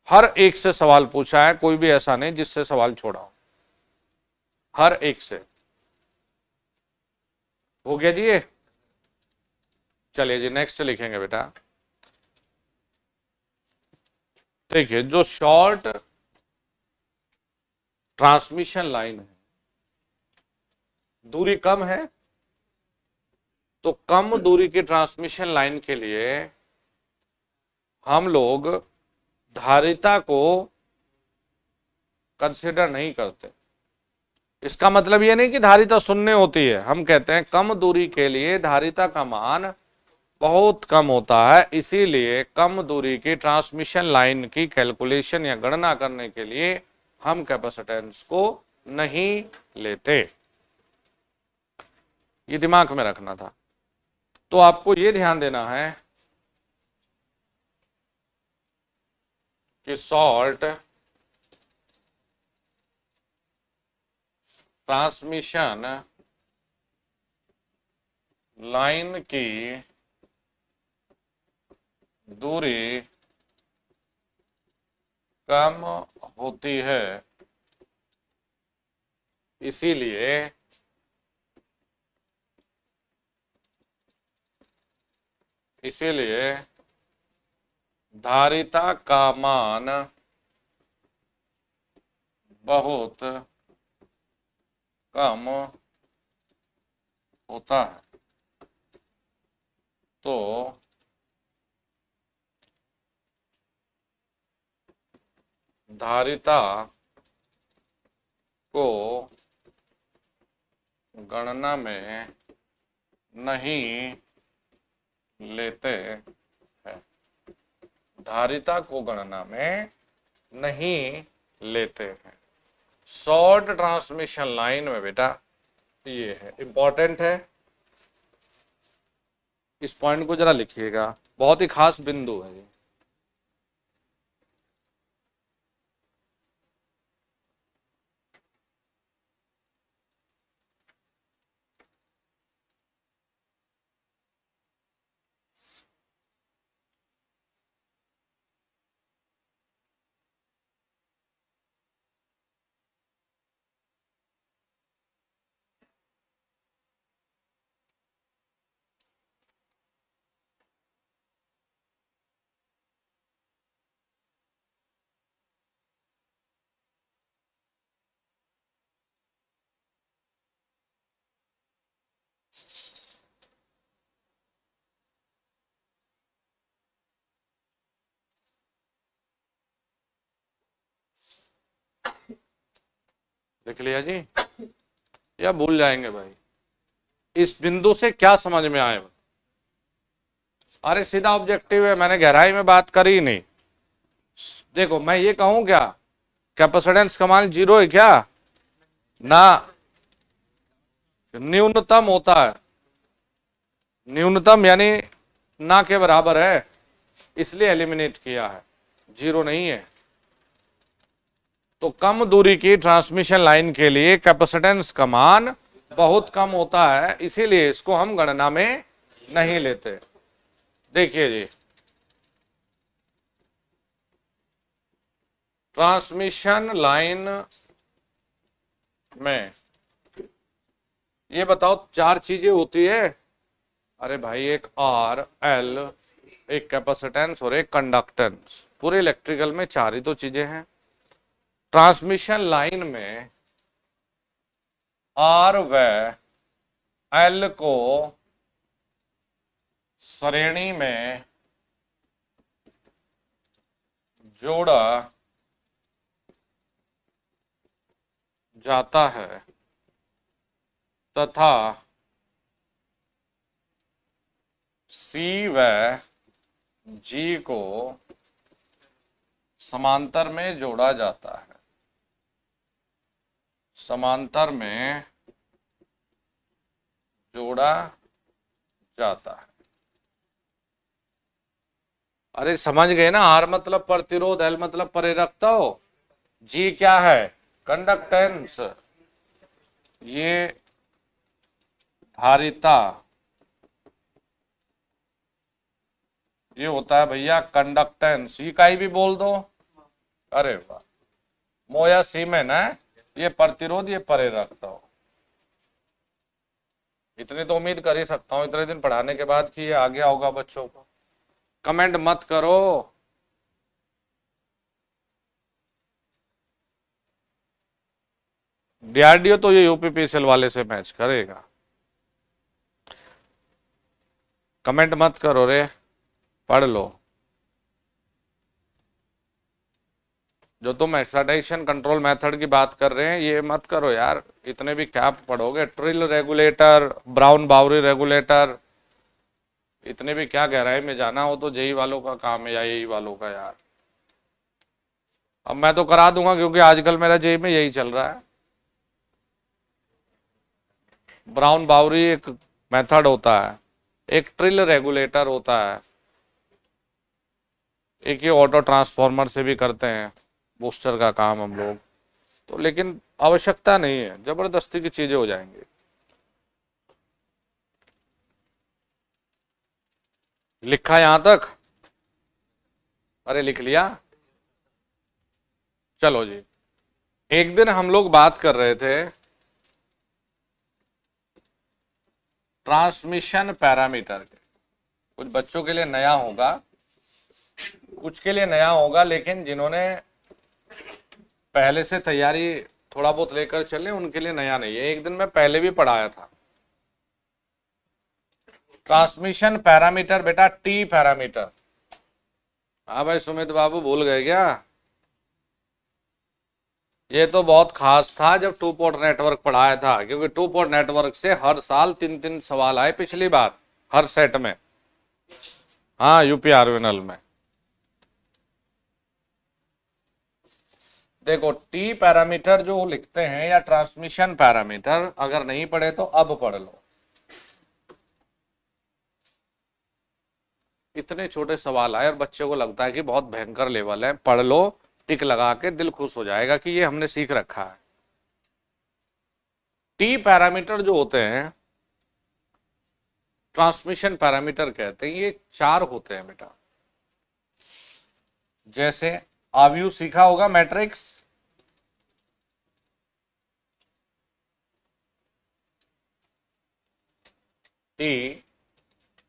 हर एक से सवाल पूछा है। कोई भी ऐसा नहीं जिससे सवाल छोड़ा हो, हर एक से। हो गया जी ये। चलिए जी नेक्स्ट लिखेंगे बेटा। देखिए जो शॉर्ट ट्रांसमिशन लाइन है, दूरी कम है, तो कम दूरी की ट्रांसमिशन लाइन के लिए हम लोग धारिता को कंसिडर नहीं करते। इसका मतलब यह नहीं कि धारिता शून्य होती है। हम कहते हैं कम दूरी के लिए धारिता का मान बहुत कम होता है, इसीलिए कम दूरी की ट्रांसमिशन लाइन की कैलकुलेशन या गणना करने के लिए हम कैपेसिटेंस को नहीं लेते। ये दिमाग में रखना था। तो आपको ये ध्यान देना है कि शॉर्ट ट्रांसमिशन लाइन की दूरी कम होती है, इसीलिए इसीलिए धारिता का मान बहुत कम होता है। तो धारिता को गणना में नहीं लेते हैं। धारिता को गणना में नहीं लेते हैं। शॉर्ट ट्रांसमिशन लाइन में बेटा ये है, इंपॉर्टेंट है, इस पॉइंट को जरा लिखिएगा, बहुत ही खास बिंदु है ये। लिख लिया जी, या भूल जाएंगे भाई? इस बिंदु से क्या समझ में आए? अरे सीधा ऑब्जेक्टिव है, मैंने गहराई में बात करी नहीं। देखो मैं ये कहूं क्या, कैपेसिटेंस का मान 0 है क्या? ना, न्यूनतम होता है, न्यूनतम यानी ना के बराबर है, इसलिए एलिमिनेट किया है, 0 नहीं है। तो कम दूरी की ट्रांसमिशन लाइन के लिए कैपेसिटेंस का मान बहुत कम होता है, इसीलिए इसको हम गणना में नहीं लेते। देखिए जी, ट्रांसमिशन लाइन में ये बताओ 4 चीजें होती है। अरे भाई, एक आर एल, एक कैपेसिटेंस और एक कंडक्टेंस। पूरे इलेक्ट्रिकल में 4 ही तो चीजें हैं। ट्रांसमिशन लाइन में आर व एल को श्रेणी में जोड़ा जाता है तथा सी व जी को समांतर में जोड़ा जाता है। समांतर में जोड़ा जाता है। अरे समझ गए ना? आर मतलब प्रतिरोध, एल मतलब प्रेरकता, जी क्या है? कंडक्टेंस। ये धारिता, ये होता है भैया कंडक्टेंस। इकाई भी बोल दो। अरे वाह, मोया सीमेन है। ये प्रतिरोध, ये प्रेरकता। इतनी तो उम्मीद कर ही सकता हूं इतने दिन पढ़ाने के बाद कि ये आ गया होगा बच्चों को। कमेंट मत करो। डीआरडीओ तो ये यूपीपीसीएल वाले से मैच करेगा। कमेंट मत करो रे, पढ़ लो। जो तुम एक्साइटेशन कंट्रोल मेथड की बात कर रहे हैं, ये मत करो यार। इतने भी क्या पढ़ोगे? ट्रिल रेगुलेटर, ब्राउन बाउरी रेगुलेटर, इतने भी क्या गहराई में जाना हो? तो जेई वालों का काम है या यही वालों का यार। अब मैं तो करा दूंगा क्योंकि आजकल मेरा जेई में यही चल रहा है। ब्राउन बाउरी एक मेथड होता है, एक ट्रिल रेगुलेटर होता है, एक ये ऑटो ट्रांसफार्मर से भी करते हैं बूस्टर का काम हम लोग तो, लेकिन आवश्यकता नहीं है, जबरदस्ती की चीजें हो जाएंगी। लिखा यहां तक? अरे लिख लिया? चलो जी, एक दिन हम लोग बात कर रहे थे ट्रांसमिशन पैरामीटर के। कुछ बच्चों के लिए नया होगा, कुछ के लिए नया होगा, लेकिन जिन्होंने पहले से तैयारी थोड़ा बहुत लेकर चले उनके लिए नया नहीं है। एक दिन मैं पहले भी पढ़ाया था। ट्रांसमिशन पैरामीटर बेटा टी पैरामीटर। हाँ भाई सुमित बाबू भूल गए क्या? ये तो बहुत खास था जब टू पोर्ट नेटवर्क पढ़ाया था, क्योंकि टू पोर्ट नेटवर्क से हर साल 3-3 सवाल आए पिछली बार हर सेट में। हाँ यूपीआरवीएनएल में। देखो टी पैरामीटर जो लिखते हैं या ट्रांसमिशन पैरामीटर, अगर नहीं पढ़े तो अब पढ़ लो। इतने छोटे सवाल आए और बच्चों को लगता है कि बहुत भयंकर लेवल है। पढ़ लो, टिक लगा के दिल खुश हो जाएगा कि ये हमने सीख रखा है। टी पैरामीटर जो होते हैं, ट्रांसमिशन पैरामीटर कहते हैं, ये 4 होते हैं बेटा। जैसे आव्यू सीखा होगा मैट्रिक्स, टी,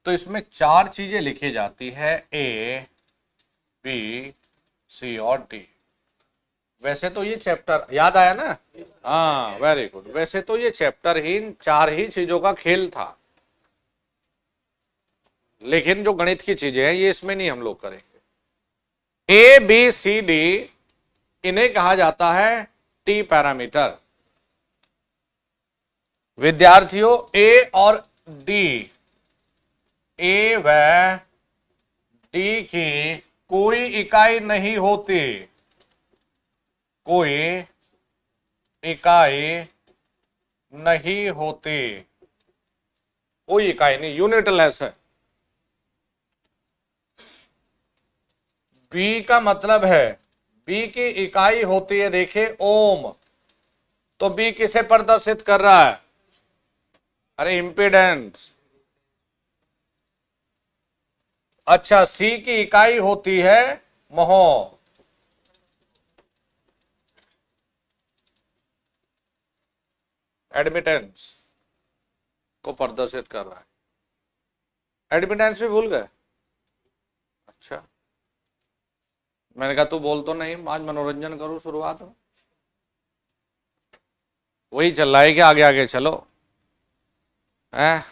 तो इसमें 4 चीजें लिखी जाती है, ए बी सी और डी। वैसे तो ये चैप्टर याद आया ना? हाँ वेरी गुड। वैसे तो ये चैप्टर ही 4 ही चीजों का खेल था, लेकिन जो गणित की चीजें हैं ये इसमें नहीं हम लोग करेंगे। ए बी सी डी इन्हें कहा जाता है टी पैरामीटर। विद्यार्थियों ए और डी, ए व डी की कोई इकाई नहीं होती, कोई इकाई नहीं होती, कोई इकाई नहीं, यूनिटलेस है। बी का मतलब है, बी की इकाई होती है, देखिए ओम, तो बी किसे प्रदर्शित कर रहा है? अरे इंपीडेंस। अच्छा सी की इकाई होती है मोह, एडमिटेंस को प्रदर्शित कर रहा है। एडमिटेंस भी भूल गए? अच्छा, मैंने कहा तू बोल तो नहीं, आज मनोरंजन करूं शुरुआत में। वही चल रहा है कि आगे आगे चलो, हैं?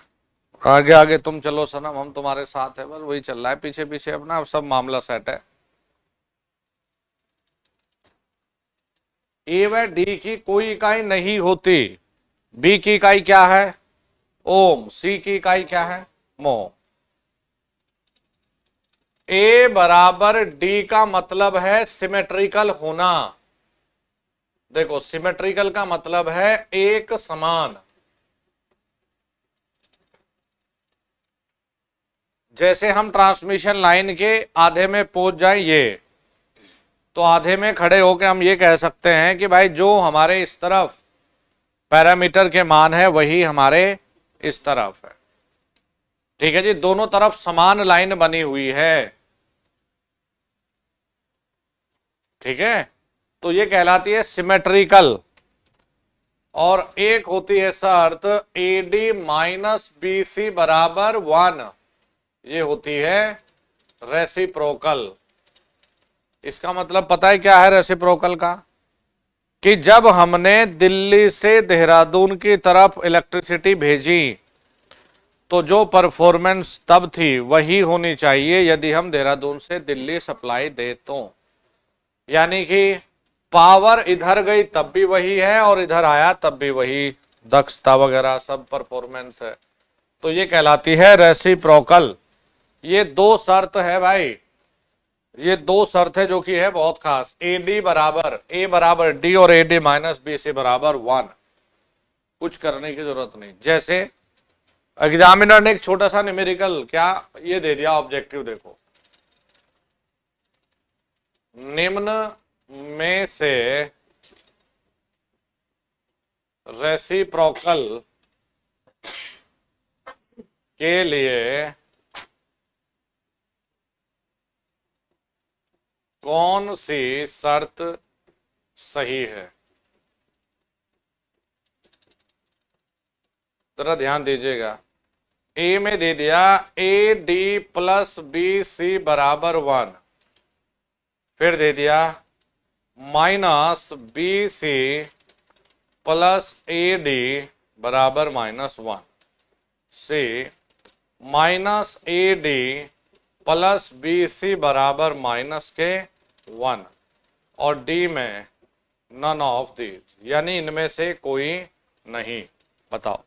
आगे आगे तुम चलो सनम, हम तुम्हारे साथ है, बस वही चल रहा है पीछे पीछे अपना, अब सब मामला सेट है। ए व डी की कोई इकाई नहीं होती। बी की इकाई क्या है? ओम। सी की इकाई क्या है? मोह। ए बराबर डी का मतलब है सिमेट्रिकल होना। देखो सिमेट्रिकल का मतलब है एक समान। जैसे हम ट्रांसमिशन लाइन के आधे में पहुंच जाए ये, तो आधे में खड़े होकर हम ये कह सकते हैं कि भाई जो हमारे इस तरफ पैरामीटर के मान है वही हमारे इस तरफ है। ठीक है जी, दोनों तरफ समान लाइन बनी हुई है। ठीक है, तो ये कहलाती है सिमेट्रिकल। और एक होती है शर्त AD माइनस BC बराबर 1, ये होती है रेसिप्रोकल। इसका मतलब पता है क्या है रेसिप्रोकल का? कि जब हमने दिल्ली से देहरादून की तरफ इलेक्ट्रिसिटी भेजी तो जो परफॉर्मेंस तब थी वही होनी चाहिए यदि हम देहरादून से दिल्ली सप्लाई दे तो। यानी कि पावर इधर गई तब भी वही है और इधर आया तब भी वही, दक्षता वगैरह सब परफॉर्मेंस है। तो ये कहलाती है रेसिप्रोकल। ये 2 शर्त है भाई, ये 2 शर्त है जो कि है बहुत खास। AD बराबर A बराबर D और AD माइनस BC बराबर 1। कुछ करने की जरूरत नहीं। जैसे एग्जामिनर ने एक छोटा सा न्यूमेरिकल क्या ये दे दिया ऑब्जेक्टिव, देखो निम्न में से रेसिप्रोकल के लिए कौन सी शर्त सही है? जरा ध्यान दीजिएगा। ए में दे दिया A D plus B C बराबर 1, फिर दे दिया minus B C plus A D बराबर -1, से minus A D plus B C बराबर -1, और डी में नन ऑफ दीज, यानी इनमें से कोई नहीं। बताओ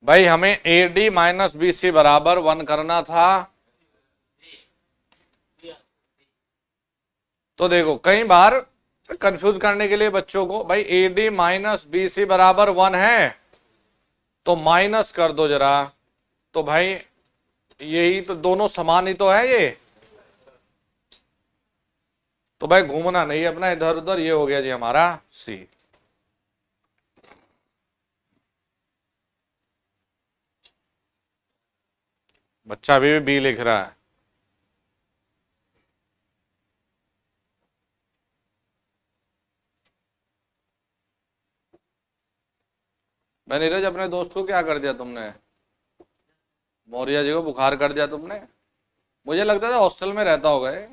भाई, हमें A D minus B C बराबर 1 करना था। तो देखो कई बार कंफ्यूज करने के लिए बच्चों को, भाई A D minus B C बराबर 1 है तो माइनस कर दो जरा, तो भाई यही तो, दोनों समान ही तो है ये। तो भाई घूमना नहीं अपना इधर उधर, ये हो गया जी हमारा सी। बच्चा अभी भी बी लिख रहा है। भाई नीरज, अपने दोस्त को क्या कर दिया तुमने? मौर्य जी को बुखार कर दिया तुमने? मुझे लगता था हॉस्टल में रहता होगा ये।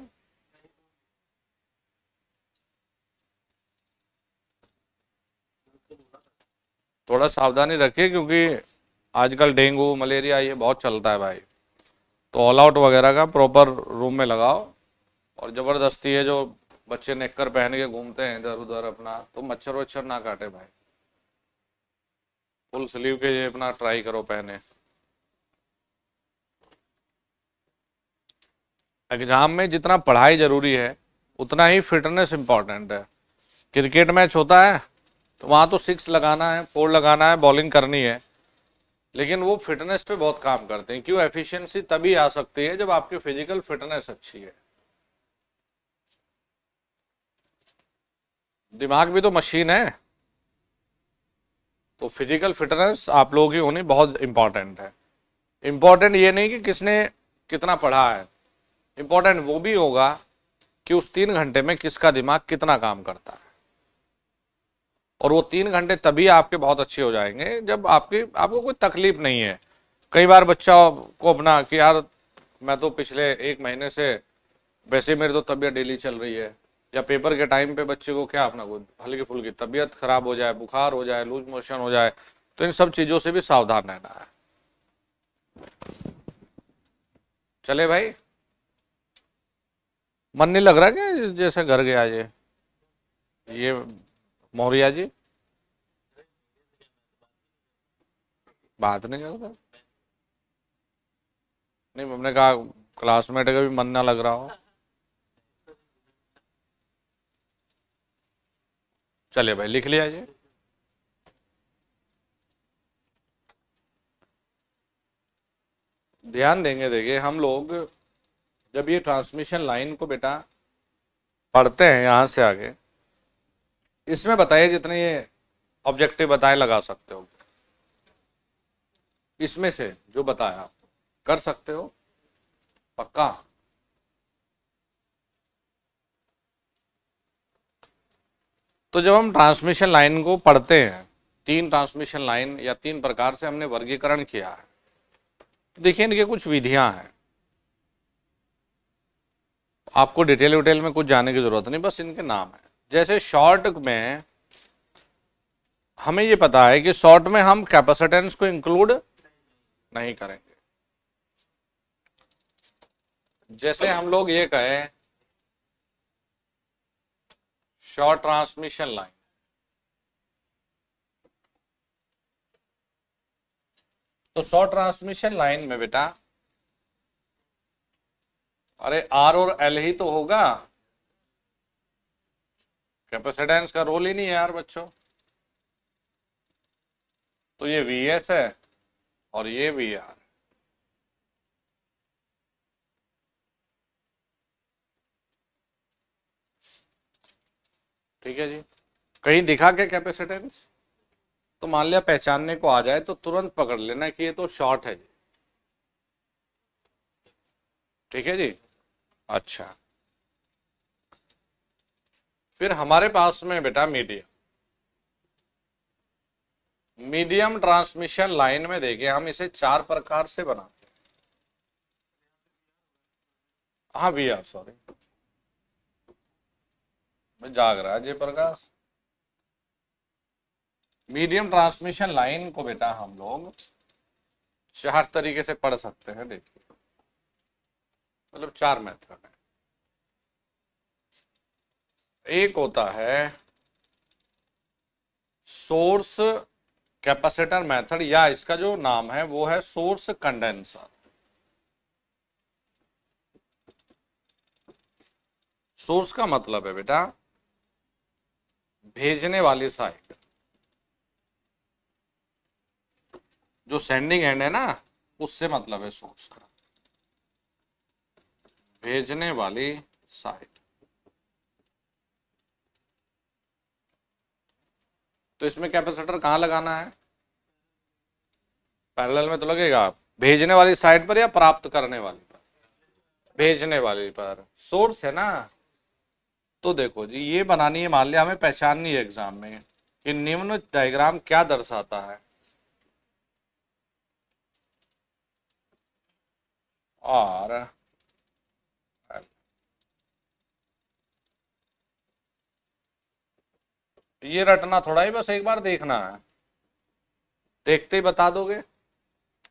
थोड़ा सावधानी रखिए, क्योंकि आजकल डेंगू मलेरिया ये बहुत चलता है भाई। तो ऑल आउट वगैरह का प्रॉपर रूम में लगाओ। और ज़बरदस्ती है जो बच्चे नेकर पहन के घूमते हैं इधर उधर अपना, तो मच्छर वच्छर ना काटे भाई। फुल स्लीव के ये अपना ट्राई करो पहने। एग्जाम में जितना पढ़ाई जरूरी है उतना ही फिटनेस इंपॉर्टेंट है। क्रिकेट मैच होता है तो वहाँ तो 6 लगाना है, 4 लगाना है, बॉलिंग करनी है, लेकिन वो फिटनेस पे बहुत काम करते हैं। क्यों? एफिशिएंसी तभी आ सकती है जब आपकी फिजिकल फिटनेस अच्छी है। दिमाग भी तो मशीन है, तो फिजिकल फिटनेस आप लोगों की होनी बहुत इंपॉर्टेंट है। इंपॉर्टेंट ये नहीं कि किसने कितना पढ़ा है, इंपॉर्टेंट वो भी होगा कि उस 3 घंटे में किसका दिमाग कितना काम करता है। और वो 3 घंटे तभी आपके बहुत अच्छे हो जाएंगे जब आपको कोई तकलीफ नहीं है। कई बार बच्चा को अपना कि यार मैं तो पिछले 1 महीने से वैसे मेरी तो तबीयत डेली चल रही है, या पेपर के टाइम पे बच्चे को क्या अपना कोई हल्की फुल्की तबीयत खराब हो जाए, बुखार हो जाए, लूज मोशन हो जाए, तो इन सब चीजों से भी सावधान रहना है। चले भाई, मन नहीं लग रहा कि जैसे घर गया ये मौर्या जी बात नहीं करता? नहीं, हमने कहा क्लासमेट का भी मन ना लग रहा हो। चले भाई, लिख लिया ये। ध्यान देंगे, देखिए हम लोग जब ये ट्रांसमिशन लाइन को बेटा पढ़ते हैं यहां से आगे, इसमें बताइए जितने ये ऑब्जेक्टिव बताए लगा सकते हो, इसमें से जो बताया आप कर सकते हो पक्का? तो जब हम ट्रांसमिशन लाइन को पढ़ते हैं, 3 ट्रांसमिशन लाइन या 3 प्रकार से हमने वर्गीकरण किया है, तो देखिए इनके कुछ विधियां हैं। आपको डिटेल में कुछ जाने की जरूरत नहीं, बस इनके नाम है। जैसे शॉर्ट में हमें ये पता है कि शॉर्ट में हम कैपेसिटेंस को इंक्लूड नहीं करेंगे। जैसे हम लोग ये कहें शॉर्ट ट्रांसमिशन लाइन, तो शॉर्ट ट्रांसमिशन लाइन में बेटा अरे आर और एल ही तो होगा, कैपेसिटेंस का रोल ही नहीं है यार बच्चों। तो ये वी एस है और ये वी आर। ठीक है जी। कहीं दिखा के कैपेसिटेंस, तो मान लिया पहचानने को आ जाए तो तुरंत पकड़ लेना कि ये तो शॉर्ट है जी। ठीक है जी। अच्छा, फिर हमारे पास में बेटा मीडियम ट्रांसमिशन लाइन में देखिए हम इसे 4 प्रकार से बनाते हैं। हाँ भैया सॉरी, मैं जाग रहा है जयप्रकाश। मीडियम ट्रांसमिशन लाइन को बेटा हम लोग 4 तरीके से पढ़ सकते हैं। देखिए मतलब 4 मेथड है। एक होता है सोर्स कैपेसिटर मेथड, या इसका जो नाम है वो है सोर्स कंडेंसर। सोर्स का मतलब है बेटा भेजने वाली साइड, जो सेंडिंग एंड है ना उससे मतलब है सोर्स का, भेजने वाली साइड। तो इसमें कैपेसिटर कहां लगाना है? पैरेलल में तो लगेगा भेजने वाली साइड पर या प्राप्त करने वाली पर? भेजने वाली पर। सोर्स है ना, तो देखो जी ये बनानी है, मान लिया हमें पहचाननी है एग्जाम में कि निम्न डायग्राम क्या दर्शाता है। और ये रटना थोड़ा ही, बस एक बार देखना है, देखते ही बता दोगे।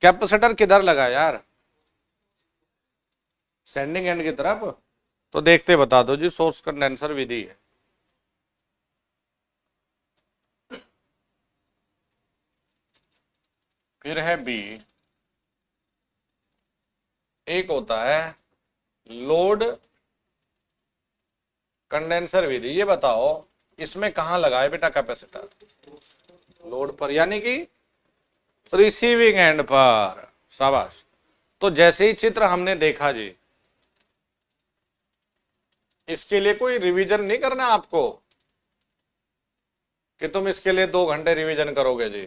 कैपेसिटर किधर लगा यार? सेंडिंग एंड की तरफ, तो देखते बता दो जी, सोर्स कंडेंसर विधि है। फिर है बी, एक होता है लोड कंडेंसर विधि। ये बताओ इसमें कहां लगाए बेटा कैपेसिटर? लोड पर, यानी कि रिसीविंग एंड पर। शाबाश। तो जैसे ही चित्र हमने देखा जी, इसके लिए कोई रिवीजन नहीं करना आपको कि तुम इसके लिए 2 घंटे रिवीजन करोगे जी।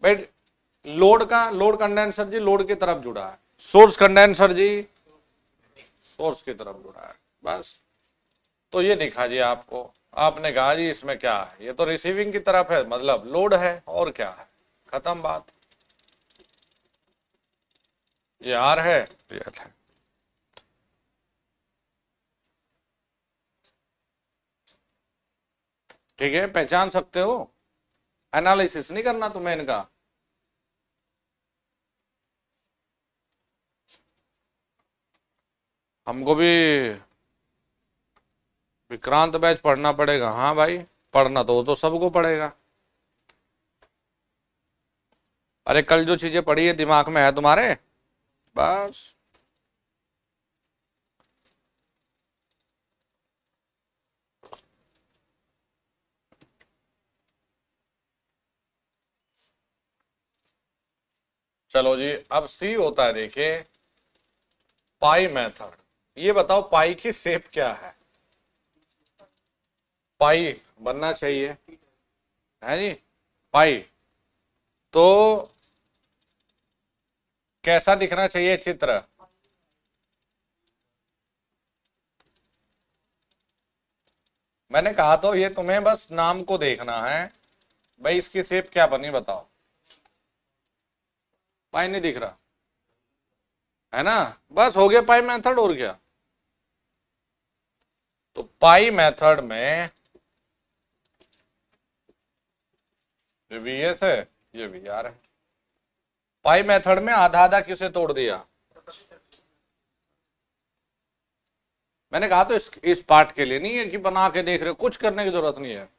भाई लोड कंडेंसर जी लोड की तरफ जुड़ा है, सोर्स कंडेंसर जी सोर्स की तरफ जुड़ा है, बस। तो ये दिखा जी आपको, आपने कहा जी इसमें क्या है, ये तो रिसीविंग की तरफ है मतलब लोड है, और क्या है, खत्म बात। ये आर है, रियल है। ठीक है, पहचान सकते हो, एनालिसिस नहीं करना तुम्हें इनका। हमको भी विक्रांत बैच पढ़ना पड़ेगा। हाँ भाई, पढ़ना तो सबको पड़ेगा। अरे कल जो चीजें पढ़ी है दिमाग में है तुम्हारे, बस। चलो जी, अब सी होता है देखिए पाई मेथड। ये बताओ पाई की शेप क्या है? पाई बनना चाहिए है जी, पाई तो कैसा दिखना चाहिए चित्र? मैंने कहा तो ये तुम्हें बस नाम को देखना है, भाई इसकी शेप क्या बनी बताओ। पाई नहीं दिख रहा है ना, बस हो गया पाई मेथड, और क्या। तो पाई मेथड में ये VS है, ये VR है। पाई मेथड में आधा आधा किसे तोड़ दिया? मैंने कहा तो इस पार्ट के लिए नहीं है कि बना के देख रहे हो, कुछ करने की जरूरत नहीं है,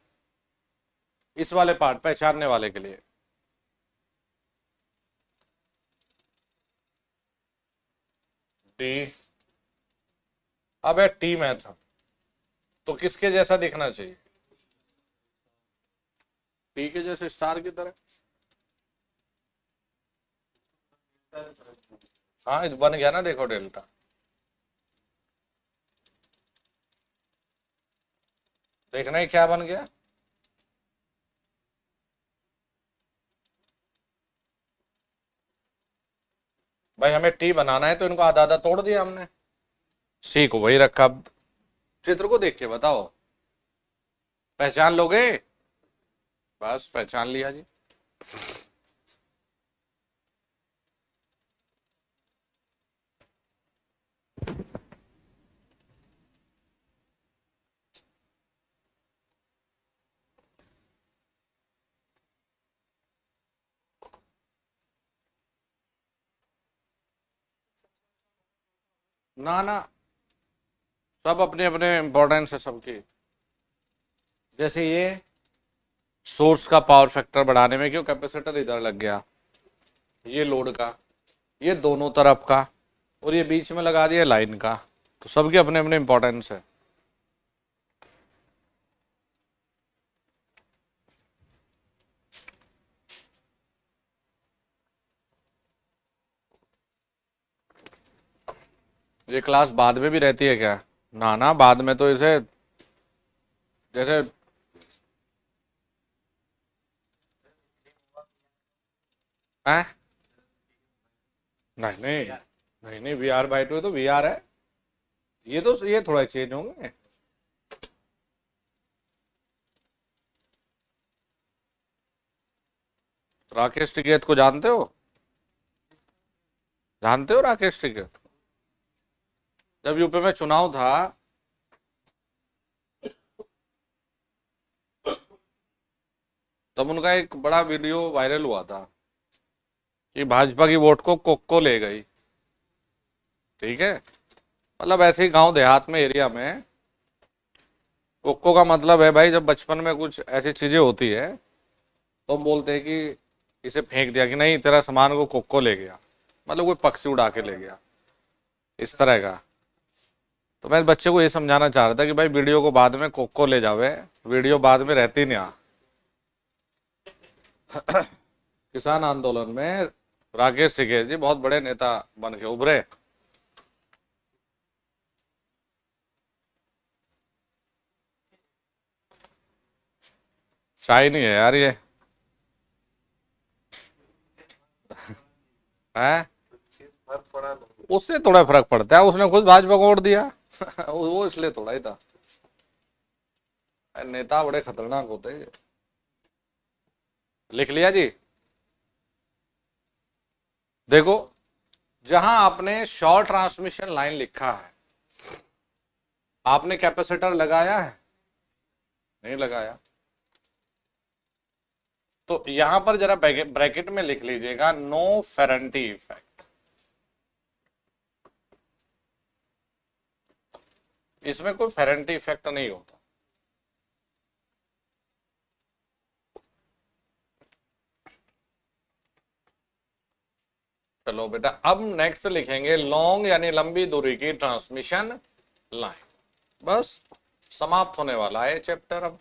इस वाले पार्ट पहचानने वाले के लिए। टी, अब है टी मेथड, तो किसके जैसा दिखना चाहिए? टी के जैसे, स्टार की तरह। हाँ बन गया ना, देखो डेल्टा। देखना ही क्या बन गया। भाई हमें टी बनाना है तो इनको आधा आधा तोड़ दिया हमने, सी को वही रखा। चित्र को देख के बताओ, पहचान लोगे? बस पहचान लिया जी। ना ना, सब अपने अपने इंपॉर्टेंस है सबकी। जैसे ये सोर्स का पावर फैक्टर बढ़ाने में क्यों कैपेसिटर इधर लग गया, ये लोड का, ये दोनों तरफ का, और ये बीच में लगा दिया लाइन का। तो सबके अपने अपने इंपॉर्टेंस है। ये क्लास बाद में भी रहती है क्या? ना ना, बाद में तो इसे जैसे है। नहीं नहीं नहीं नहीं, VR/2 तो VR है। ये तो ये थोड़ा चेंज होंगे। राकेश टिकैत को जानते हो? जानते हो राकेश टिकैत? जब यूपी में चुनाव था तब उनका एक बड़ा वीडियो वायरल हुआ था कि भाजपा की वोट को कोक्को ले गई। ठीक है, मतलब ऐसे ही गांव देहात में, एरिया में कोक्को का मतलब है भाई, जब बचपन में कुछ ऐसी चीजें होती है तो हम बोलते हैं कि इसे फेंक दिया, कि नहीं तेरा सामान को कोक्को ले गया, मतलब कोई पक्षी उड़ा के ले गया, इस तरह का। तो मैं बच्चे को ये समझाना चाह रहा था कि भाई वीडियो को बाद में कोक्को ले जावे, वीडियो बाद में रहती नहीं। किसान आंदोलन में राकेश टिकैत जी बहुत बड़े नेता बन के उभरे। चाय नहीं है यार ये है। उससे थोड़ा फर्क पड़ता है, उसने खुद भाजपा को वोट दिया। वो इसलिए थोड़ा ही था। नेता बड़े खतरनाक होते हैं। लिख लिया जी? देखो, जहां आपने शॉर्ट ट्रांसमिशन लाइन लिखा है, आपने कैपेसिटर लगाया है? नहीं लगाया। तो यहां पर जरा ब्रैकेट में लिख लीजिएगा, नो फेरेंटी इफेक्ट। इसमें कोई फेरेंटी इफेक्ट नहीं होता। चलो बेटा, अब नेक्स्ट लिखेंगे लॉन्ग यानी लंबी दूरी की ट्रांसमिशन लाइन। बस समाप्त होने वाला है चैप्टर अब।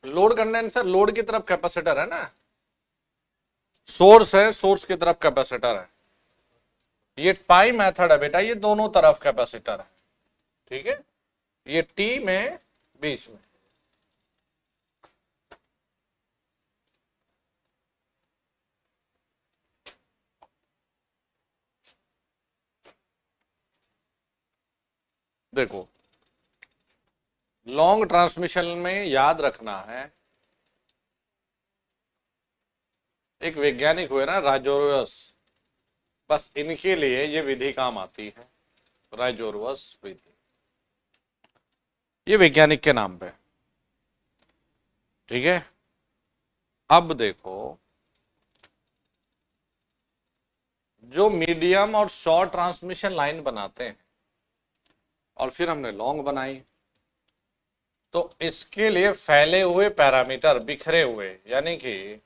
लोड कंडेंसर, लोड की तरफ कैपेसिटर है ना, सोर्स है, सोर्स की तरफ कैपेसिटर है। ये पाई मेथड है बेटा, ये दोनों तरफ कैपेसिटर है। ठीक है, ये टी में बीच में। देखो, लॉन्ग ट्रांसमिशन में याद रखना है, एक वैज्ञानिक हुए ना राजोरवस, बस इनके लिए ये विधि काम आती है, राजोरवस विधि, ये वैज्ञानिक के नाम पे। ठीक है, अब देखो, जो मीडियम और शॉर्ट ट्रांसमिशन लाइन बनाते हैं और फिर हमने लॉन्ग बनाई, तो इसके लिए फैले हुए पैरामीटर, बिखरे हुए यानी कि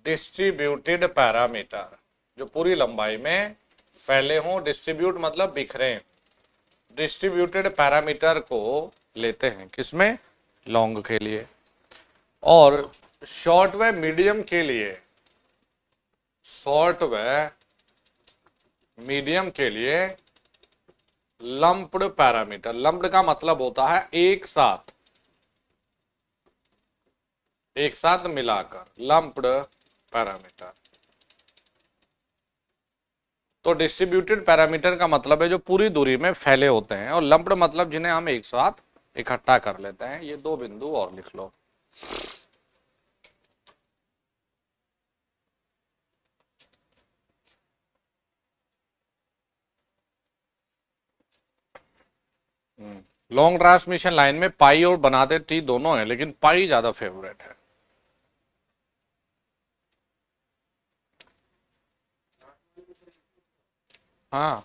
डिस्ट्रीब्यूटेड पैरामीटर, जो पूरी लंबाई में फैले हों, डिस्ट्रीब्यूट मतलब बिखरे, डिस्ट्रीब्यूटेड पैरामीटर को लेते हैं किसमें? लॉन्ग के लिए। और शॉर्ट व मीडियम के लिए, शॉर्ट व मीडियम के लिए लंप्ड पैरामीटर, लंप्ड का मतलब होता है एक साथ, एक साथ मिलाकर, लंप्ड पैरामीटर। तो डिस्ट्रीब्यूटेड पैरामीटर का मतलब है जो पूरी दूरी में फैले होते हैं, और लंप्ड मतलब जिन्हें हम एक साथ इकट्ठा कर लेते हैं। ये दो बिंदु और लिख लो। लॉन्ग ट्रांसमिशन लाइन में पाई और बनाते टी दोनों है, लेकिन पाई ज्यादा फेवरेट है। हाँ,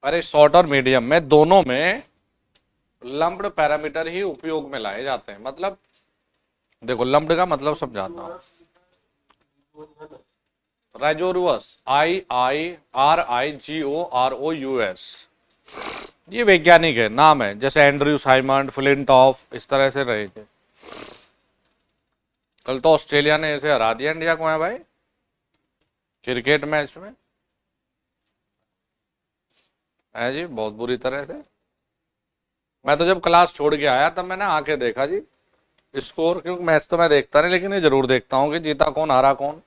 अरे शॉर्ट और मीडियम में दोनों में लंप्ड पैरामीटर ही उपयोग में लाए जाते हैं। मतलब देखो, लंप्ड का मतलब समझाता हूं। राइजोरुअस, IIRIGOROUS, ये वैज्ञानिक है, नाम है, जैसे एंड्रयू साइमंड, फ्लिंटॉफ, इस तरह से रहे थे। कल तो ऑस्ट्रेलिया ने ऐसे हरा दिया इंडिया को है भाई, क्रिकेट मैच में है जी, बहुत बुरी तरह से। मैं तो जब क्लास छोड़ के आया तब मैंने आके देखा जी स्कोर, क्योंकि मैच तो मैं देखता नहीं, लेकिन ये जरूर देखता हूँ कि जीता कौन हारा कौन।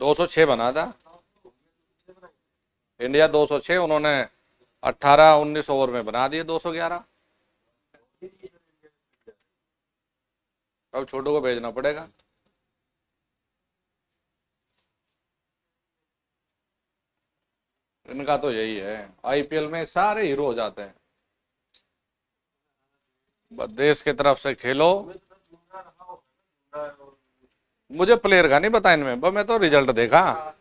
206 बना था इंडिया, 206, उन्होंने 18-19 ओवर में बना दिए 211। अब छोटू को भेजना पड़ेगा। इनका तो यही है, आईपीएल में सारे हीरो हो जाते हैं। बस देश की तरफ से खेलो। मुझे प्लेयर का नहीं पता इनमें, बस मैं तो रिजल्ट देखा।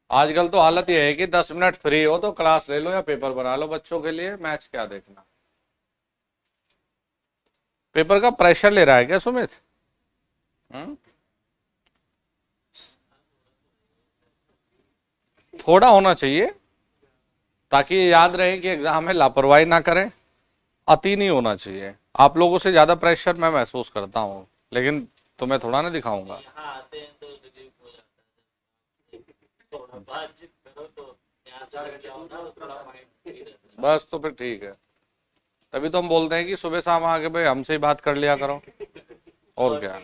आजकल तो हालत यह है कि 10 मिनट फ्री हो तो क्लास ले लो या पेपर बना लो बच्चों के लिए, मैच क्या देखना। पेपर का प्रेशर ले रहा है क्या सुमित? थोड़ा होना चाहिए ताकि ये याद रहे कि एग्जाम में लापरवाही ना करें। अति नहीं होना चाहिए। आप लोगों से ज्यादा प्रेशर मैं महसूस करता हूँ, लेकिन तुम्हें थोड़ा ना दिखाऊंगा। बस तो फिर ठीक है, तभी तो हम बोलते हैं कि सुबह शाम आके भाई हमसे ही बात कर लिया करो। और क्या,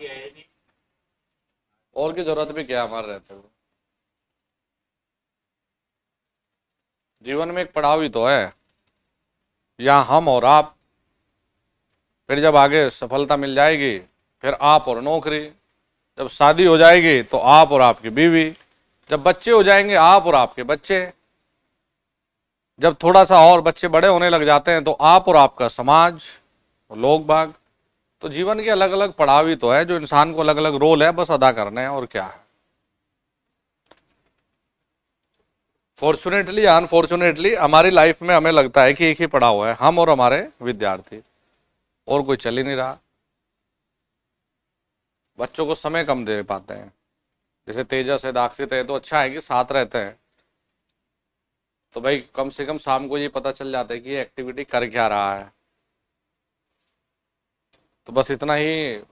और की जरूरत भी क्या हमारे रहते हुए। जीवन में एक पड़ाव ही तो है, या हम और आप। फिर जब आगे सफलता मिल जाएगी, फिर आप और नौकरी। जब शादी हो जाएगी तो आप और आपकी बीवी। जब बच्चे हो जाएंगे, आप और आपके बच्चे। जब थोड़ा सा और बच्चे बड़े होने लग जाते हैं तो आप और आपका समाज, लोग बाग। तो जीवन के अलग अलग पड़ाव ही तो है, जो इंसान को अलग अलग रोल है बस अदा करने हैं, और क्या है। फॉर्चुनेटली या अनफॉर्चुनेटली हमारी लाइफ में हमें लगता है कि एक ही पड़ाव है, हम और हमारे विद्यार्थी, और कोई चल ही नहीं रहा। बच्चों को समय कम दे पाते हैं। जैसे तेजस है, दाक्षित है, तो अच्छा है कि साथ रहते हैं, तो भाई कम से कम शाम को ये पता चल जाता है कि ये एक्टिविटी कर क्या रहा है। तो बस इतना ही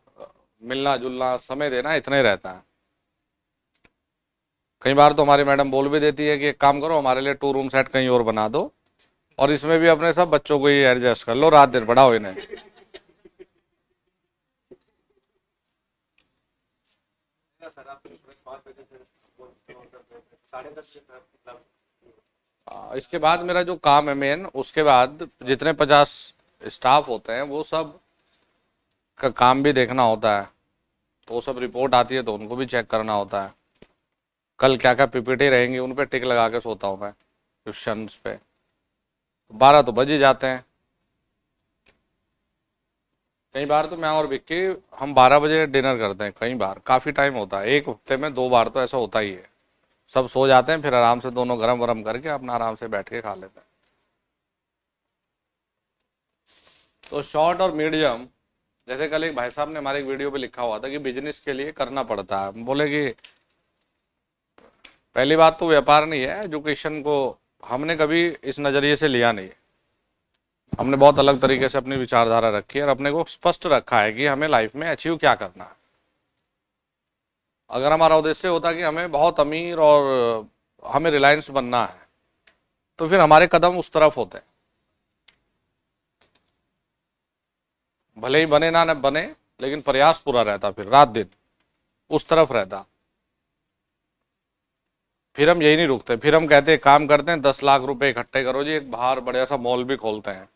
मिलना जुलना, समय देना, इतना ही रहता है। कई बार तो हमारी मैडम बोल भी देती है कि एक काम करो, हमारे लिए 2 रूम सेट कहीं और बना दो, और इसमें भी अपने सब बच्चों को ही एडजस्ट कर लो, रात दिन पढ़ाओ इन्हें। इसके बाद मेरा जो काम है मेन, उसके बाद जितने 50 स्टाफ होते हैं वो सब का काम भी देखना होता है। तो वो सब रिपोर्ट आती है तो उनको भी चेक करना होता है। कल क्या क्या पीपीटी रहेंगी उन पे टिक लगा के सोता हूँ मैं क्वेश्चंस पे। 12 तो बज ही जाते हैं। कई बार तो मैं और विक्की हम 12 बजे डिनर करते हैं। कई बार काफ़ी टाइम होता है, एक हफ्ते में 2 बार तो ऐसा होता ही है। सब सो जाते हैं, फिर आराम से दोनों गरम वरम करके अपना आराम से बैठ के खा लेते हैं। तो शॉर्ट और मीडियम, जैसे कल एक भाई साहब ने हमारे एक वीडियो पे लिखा हुआ था कि बिजनेस के लिए करना पड़ता है। बोले कि पहली बात तो व्यापार नहीं है, एजुकेशन को हमने कभी इस नज़रिए से लिया नहीं है। हमने बहुत अलग तरीके से अपनी विचारधारा रखी है और अपने को स्पष्ट रखा है कि हमें लाइफ में अचीव क्या करना है। अगर हमारा उद्देश्य होता कि हमें बहुत अमीर और हमें रिलायंस बनना है, तो फिर हमारे कदम उस तरफ होते हैं। भले ही बने ना न बने, लेकिन प्रयास पूरा रहता, फिर रात दिन उस तरफ रहता। फिर हम यही नहीं रुकते, फिर हम कहते हैं काम करते हैं 10 लाख रुपए इकट्ठे करो जी, एक बाहर बढ़िया सा मॉल भी खोलते हैं,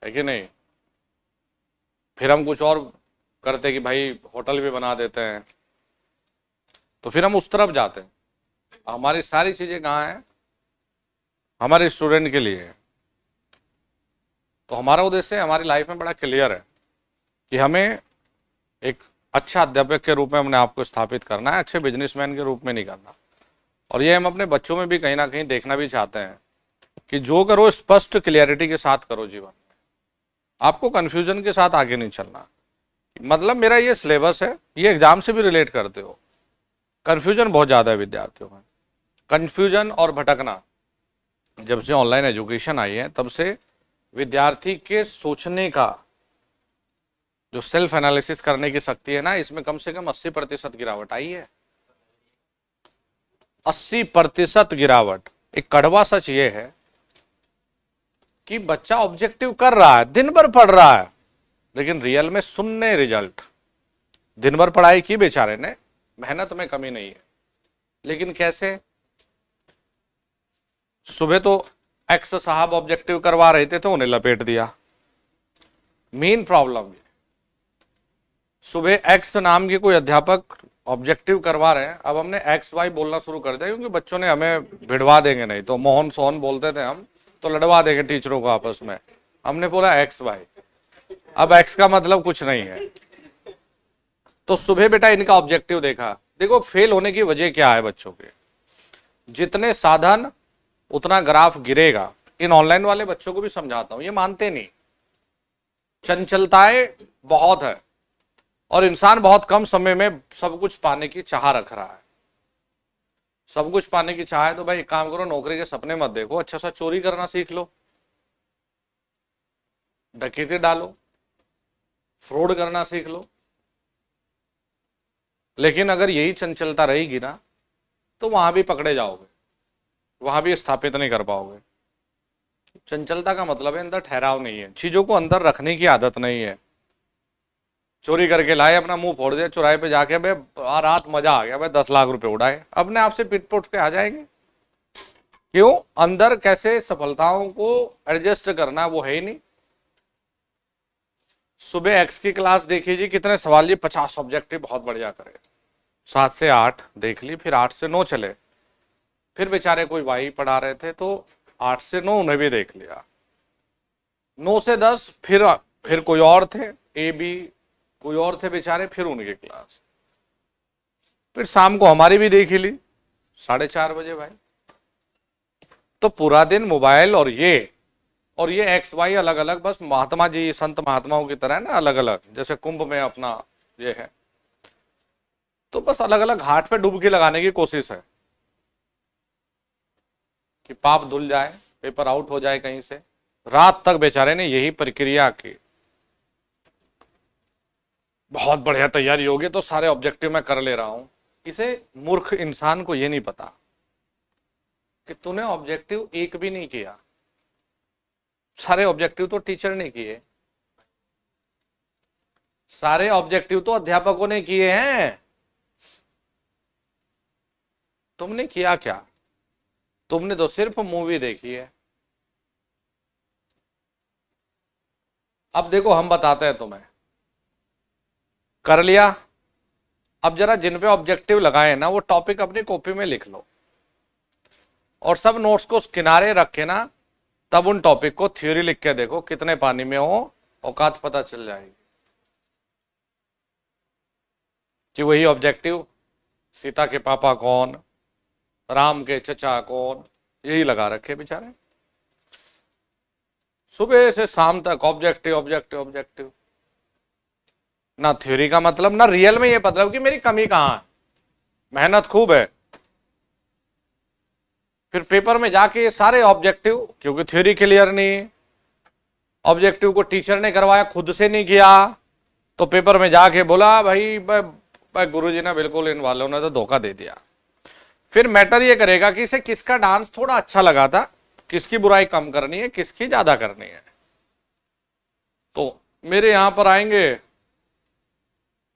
है कि नहीं। फिर हम कुछ और करते कि भाई होटल भी बना देते हैं, तो फिर हम उस तरफ जाते हैं। हमारी सारी चीजें कहाँ हैं? हमारे स्टूडेंट के लिए। तो हमारा उद्देश्य हमारी लाइफ में बड़ा क्लियर है कि हमें एक अच्छा अध्यापक के रूप में अपने आप को स्थापित करना है, अच्छे बिजनेसमैन के रूप में नहीं करना। और ये हम अपने बच्चों में भी कहीं ना कहीं देखना भी चाहते हैं कि जो करो स्पष्ट क्लियरिटी के साथ करो जीवन में। आपको कंफ्यूजन के साथ आगे नहीं चलना। मतलब मेरा ये सिलेबस है, ये एग्जाम से भी रिलेट करते हो। कंफ्यूजन बहुत ज़्यादा है विद्यार्थियों में। कंफ्यूजन और भटकना, जब से ऑनलाइन एजुकेशन आई है तब से विद्यार्थी के सोचने का जो सेल्फ एनालिसिस करने की शक्ति है ना, इसमें कम से कम 80% गिरावट आई है। 80% गिरावट। एक कड़वा सच ये है कि बच्चा ऑब्जेक्टिव कर रहा है, दिन भर पढ़ रहा है, लेकिन रियल में शून्य रिजल्ट। दिन भर पढ़ाई की बेचारे ने, मेहनत में कमी नहीं है, लेकिन कैसे? सुबह तो एक्स साहब ऑब्जेक्टिव करवा रहे थे तो उन्हें लपेट दिया। मेन प्रॉब्लम ये, सुबह एक्स नाम के कोई अध्यापक ऑब्जेक्टिव करवा रहे हैं, अब हमने एक्स वाई बोलना शुरू कर दिया, क्योंकि बच्चों ने हमें भिड़वा देंगे, नहीं तो मोहन सोहन बोलते थे हम, तो लड़वा देंगे टीचरों को आपस में। हमने बोला एक्स वाई, अब एक्स का मतलब कुछ नहीं है। तो सुबह बेटा इनका ऑब्जेक्टिव देखा। देखो फेल होने की वजह क्या है बच्चों के, जितने साधन उतना ग्राफ गिरेगा। इन ऑनलाइन वाले बच्चों को भी समझाता हूं, ये मानते नहीं। चंचलताएं बहुत है और इंसान बहुत कम समय में सब कुछ पाने की चाह रख रहा है। सब कुछ पाने की चाह है तो भाई एक काम करो, नौकरी के सपने मत देखो, अच्छा सा चोरी करना सीख लो, डकैती डालो, फ्रॉड करना सीख लो। लेकिन अगर यही चंचलता रहेगी ना, तो वहां भी पकड़े जाओगे, वहां भी स्थापित नहीं कर पाओगे। चंचलता का मतलब है अंदर ठहराव नहीं है, चीजों को अंदर रखने की आदत नहीं है। चोरी करके लाए, अपना मुंह फोड़ दिया चौराहे पे जाके, भाई रात मजा आ गया, भाई 10 लाख रुपए उड़ाए, अपने आप से पिट पुट के आ जाएंगे। क्यों? अंदर कैसे सफलताओं को एडजस्ट करना वो है ही नहीं। सुबह एक्स की क्लास देखी जी, कितने सवाल जी, 50 ऑब्जेक्टिव बहुत बढ़िया करे, 7 से 8 देख ली, फिर 8 से 9 चले, फिर बेचारे कोई वाई पढ़ा रहे थे तो 8 से 9 उन्हें भी देख लिया, 9 से 10 फिर कोई और थे, ए बी कोई और थे बेचारे, फिर उनकी क्लास, फिर शाम को हमारी भी देख ही ली 4:30 बजे भाई। तो पूरा दिन मोबाइल और ये एक्स वाई अलग अलग, बस महात्मा जी संत महात्माओं की तरह है ना, अलग अलग, जैसे कुंभ में अपना ये है, तो बस अलग अलग घाट पे डुबकी लगाने की कोशिश है कि पाप धुल जाए, पेपर आउट हो जाए कहीं से। रात तक बेचारे ने यही प्रक्रिया की। बहुत बढ़िया तैयारी होगी तो सारे ऑब्जेक्टिव मैं कर ले रहा हूं। इसे मूर्ख इंसान को यह नहीं पता कि तूने ऑब्जेक्टिव एक भी नहीं किया, सारे ऑब्जेक्टिव तो टीचर ने किए, सारे ऑब्जेक्टिव तो अध्यापकों ने किए हैं। तुमने किया क्या? तुमने तो सिर्फ मूवी देखी है। अब देखो हम बताते हैं तुम्हें, कर लिया। अब जरा जिन पे ऑब्जेक्टिव लगाए ना, वो टॉपिक अपनी कॉपी में लिख लो और सब नोट्स को किनारे रख के ना, तब उन टॉपिक को थ्योरी लिख के देखो, कितने पानी में हो औकात पता चल जाएगी। कि वही ऑब्जेक्टिव, सीता के पापा कौन, राम के चचा कौन, यही लगा रखे बेचारे, सुबह से शाम तक ऑब्जेक्टिव ऑब्जेक्टिव ऑब्जेक्टिव। ना थ्योरी का मतलब, ना रियल में ये मतलब कि मेरी कमी कहां है। मेहनत खूब है, फिर पेपर में जाके ये सारे ऑब्जेक्टिव, क्योंकि थ्योरी क्लियर नहीं है, ऑब्जेक्टिव को टीचर ने करवाया, खुद से नहीं किया, तो पेपर में जाके बोला भाई गुरुजी ने बिल्कुल, इन वालों ने तो धोखा दे दिया। फिर मैटर ये करेगा कि इसे किसका डांस थोड़ा अच्छा लगा था, किसकी बुराई कम करनी है, किसकी ज्यादा करनी है। तो मेरे यहां पर आएंगे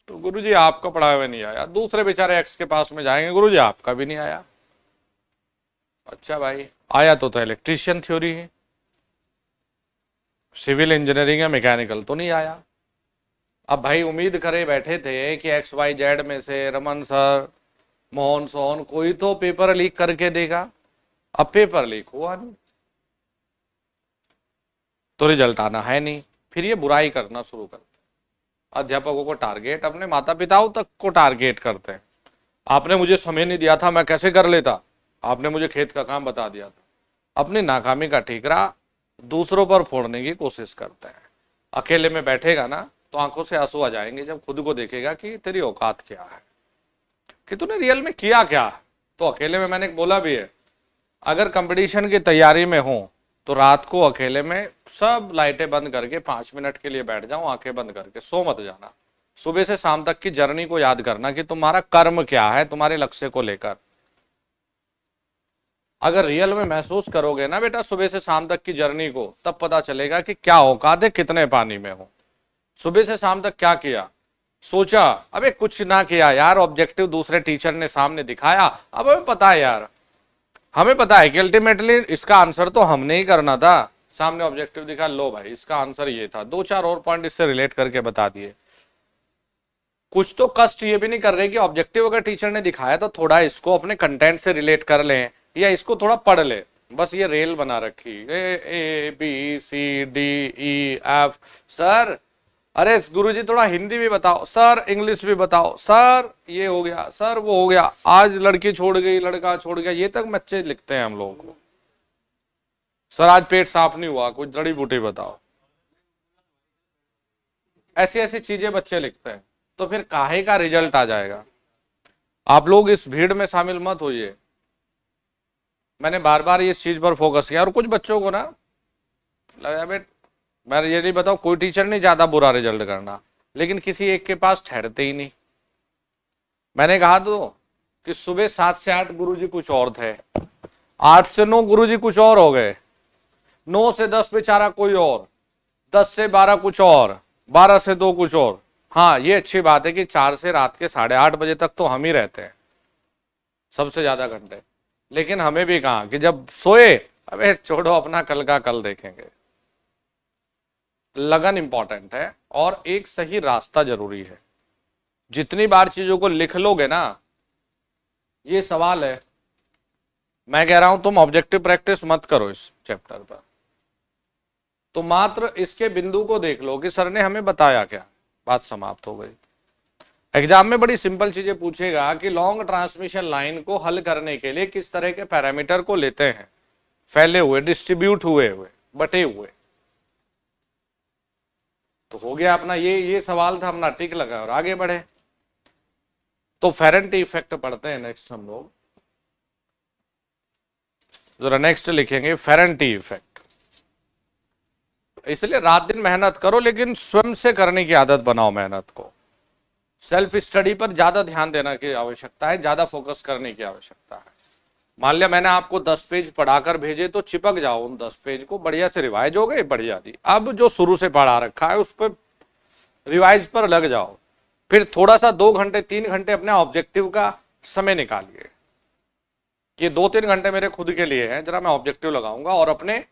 तो गुरुजी आपका पढ़ाया हुआ नहीं आया, दूसरे बेचारे एक्स के पास में जाएंगे, गुरुजी आपका भी नहीं आया। अच्छा भाई, आया तो इलेक्ट्रीशियन थ्योरी है, सिविल इंजीनियरिंग या मैकेनिकल तो नहीं आया। अब भाई उम्मीद करे बैठे थे कि एक्स वाई जेड में से रमन सर, मोहन सोहन कोई तो पेपर लीक करके देगा। अब पेपर लीक हुआ नहीं, तो रिजल्ट आना है नहीं। फिर ये बुराई करना शुरू करते, अध्यापकों को टारगेट, अपने माता पिताओं तक को टारगेट करते हैं। आपने मुझे समय नहीं दिया था, मैं कैसे कर लेता, आपने मुझे खेत का काम बता दिया था। अपनी नाकामी का ठीकरा दूसरों पर फोड़ने की कोशिश करते हैं। अकेले में बैठेगा ना तो आंखों से आंसू आ जाएंगे जब खुद को देखेगा कि तेरी औकात क्या है, कि तूने रियल में किया क्या। तो अकेले में, मैंने बोला भी है, अगर कंपटीशन की तैयारी में हो तो रात को अकेले में सब लाइटें बंद करके 5 मिनट के लिए बैठ जाओ, आंखें बंद करके, सो मत जाना। सुबह से शाम तक की जर्नी को याद करना कि तुम्हारा कर्म क्या है तुम्हारे लक्ष्य को लेकर। अगर रियल में महसूस करोगे ना बेटा सुबह से शाम तक की जर्नी को, तब पता चलेगा कि क्या औकात है, कितने पानी में हो। सुबह से शाम तक क्या किया, सोचा, अबे कुछ ना किया यार, ऑब्जेक्टिव दूसरे टीचर ने सामने दिखाया, अब हमें पता है यार, हमें पता है कि अल्टीमेटली इसका आंसर तो हमने ही करना था। सामने ऑब्जेक्टिव दिखा, लो भाई इसका आंसर ये था, 2-4 और पॉइंट इससे रिलेट करके बता दिए। कुछ तो कष्ट ये भी नहीं कर रहे कि ऑब्जेक्टिव अगर टीचर ने दिखाया तो थोड़ा इसको अपने कंटेंट से रिलेट कर लें या इसको थोड़ा पढ़ ले। बस ये रेल बना रखी, A B C D E F, sir अरे गुरुजी थोड़ा हिंदी भी बताओ, सर इंग्लिश भी बताओ, सर ये हो गया, सर वो हो गया, आज लड़की छोड़ गई, लड़का छोड़ गया, ये तक बच्चे लिखते हैं हम लोगों को। सर आज पेट साफ नहीं हुआ, कुछ जड़ी बूटी बताओ, ऐसी ऐसी चीजें बच्चे लिखते हैं। तो फिर काहे का रिजल्ट आ जाएगा। आप लोग इस भीड़ में शामिल मत होइए। मैंने बार बार इस चीज पर फोकस किया, और कुछ बच्चों को ना लगा बेट, मैं ये नहीं बताऊं, कोई टीचर नहीं ज्यादा बुरा रिजल्ट करना, लेकिन किसी एक के पास ठहरते ही नहीं। मैंने कहा तो कि सुबह 7 से 8 गुरुजी कुछ और थे, 8 से 9 गुरुजी कुछ और हो गए, 9 से 10 बेचारा कोई और, 10 से 12 कुछ और, 12 से 2 कुछ और। हाँ ये अच्छी बात है कि 4 से रात के 8:30 बजे तक तो हम ही रहते हैं सबसे ज्यादा घंटे, लेकिन हमें भी कहा कि जब सोए, अबे छोड़ो अपना कल का कल देखेंगे। लगन इंपॉर्टेंट है और एक सही रास्ता जरूरी है। जितनी बार चीजों को लिख लोगे ना, ये सवाल है, मैं कह रहा हूं तुम ऑब्जेक्टिव प्रैक्टिस मत करो इस चैप्टर पर, तो मात्र इसके बिंदु को देख लो कि सर ने हमें बताया क्या, बात समाप्त हो गई। एग्जाम में बड़ी सिंपल चीजें पूछेगा कि लॉन्ग ट्रांसमिशन लाइन को हल करने के लिए किस तरह के पैरामीटर को लेते हैं, फैले हुए, डिस्ट्रीब्यूट हुए हुए, बटे हुए। तो हो गया अपना, ये सवाल था अपना, टिक लगा और आगे बढ़े। तो फेरेंटी इफेक्ट पढ़ते हैं नेक्स्ट हम लोग, जरा नेक्स्ट लिखेंगे फेरेंटी इफेक्ट। इसलिए रात दिन मेहनत करो, लेकिन स्वयं से करने की आदत बनाओ मेहनत को। सेल्फ स्टडी पर ज्यादा ध्यान देने की आवश्यकता है, ज्यादा फोकस करने की आवश्यकता है। मान लिया मैंने आपको 10 पेज पढ़ाकर भेजे, तो चिपक जाओ उन 10 पेज को, बढ़िया से रिवाइज हो गए, बढ़िया दी। अब जो शुरू से पढ़ा रखा है उस पर रिवाइज पर लग जाओ। फिर थोड़ा सा 2 घंटे 3 घंटे अपने ऑब्जेक्टिव का समय निकालिए कि 2-3 घंटे मेरे खुद के लिए हैं, जरा मैं ऑब्जेक्टिव लगाऊंगा, और अपने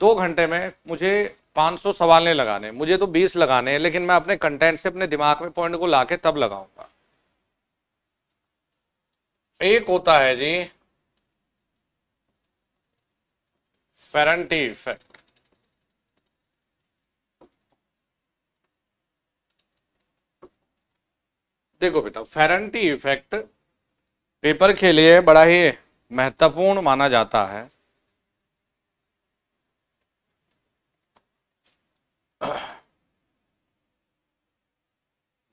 2 घंटे में मुझे 500 सवाल नहीं लगाने, मुझे तो 20 लगाने हैं, लेकिन मैं अपने कंटेंट से अपने दिमाग में पॉइंट को लाके तब लगाऊंगा। एक होता है जी फेरेंटी इफेक्ट। देखो बेटा, फेरेंटी इफेक्ट पेपर के लिए बड़ा ही महत्वपूर्ण माना जाता है।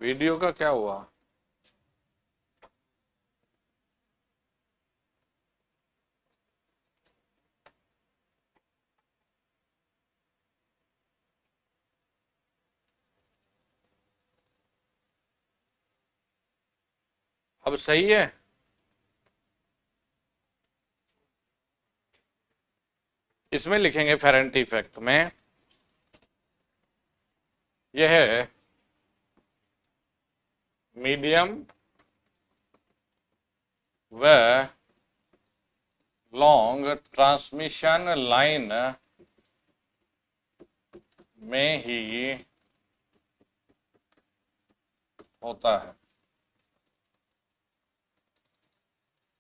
वीडियो का क्या हुआ? अब सही है। इसमें लिखेंगे फेरेंटी इफेक्ट में, यह है मीडियम व लॉन्ग ट्रांसमिशन लाइन में ही होता है।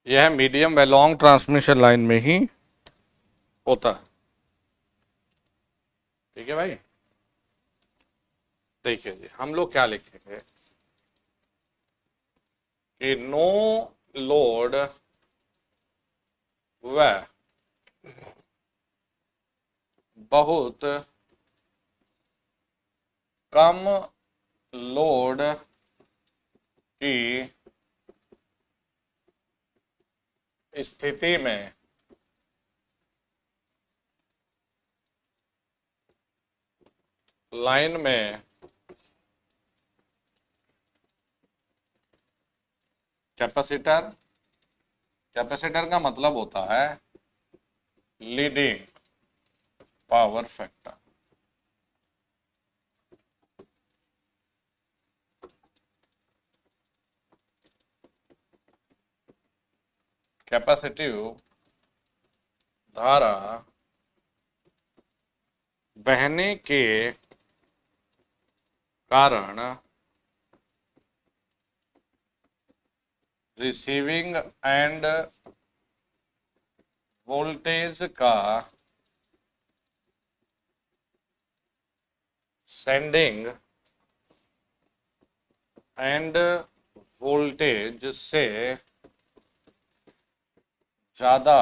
यह मीडियम व लॉन्ग ट्रांसमिशन लाइन में ही होता है। ठीक है भाई, देखिए जी हम लोग क्या लिखेंगे कि नो लोड व बहुत कम लोड की स्थिति में लाइन में कैपेसिटर, कैपेसिटर का मतलब होता है लीडिंग पावर फैक्टर। कैपेसिटिव धारा बहने के कारण रिसीविंग एंड वोल्टेज का सेंडिंग एंड वोल्टेज से ज्यादा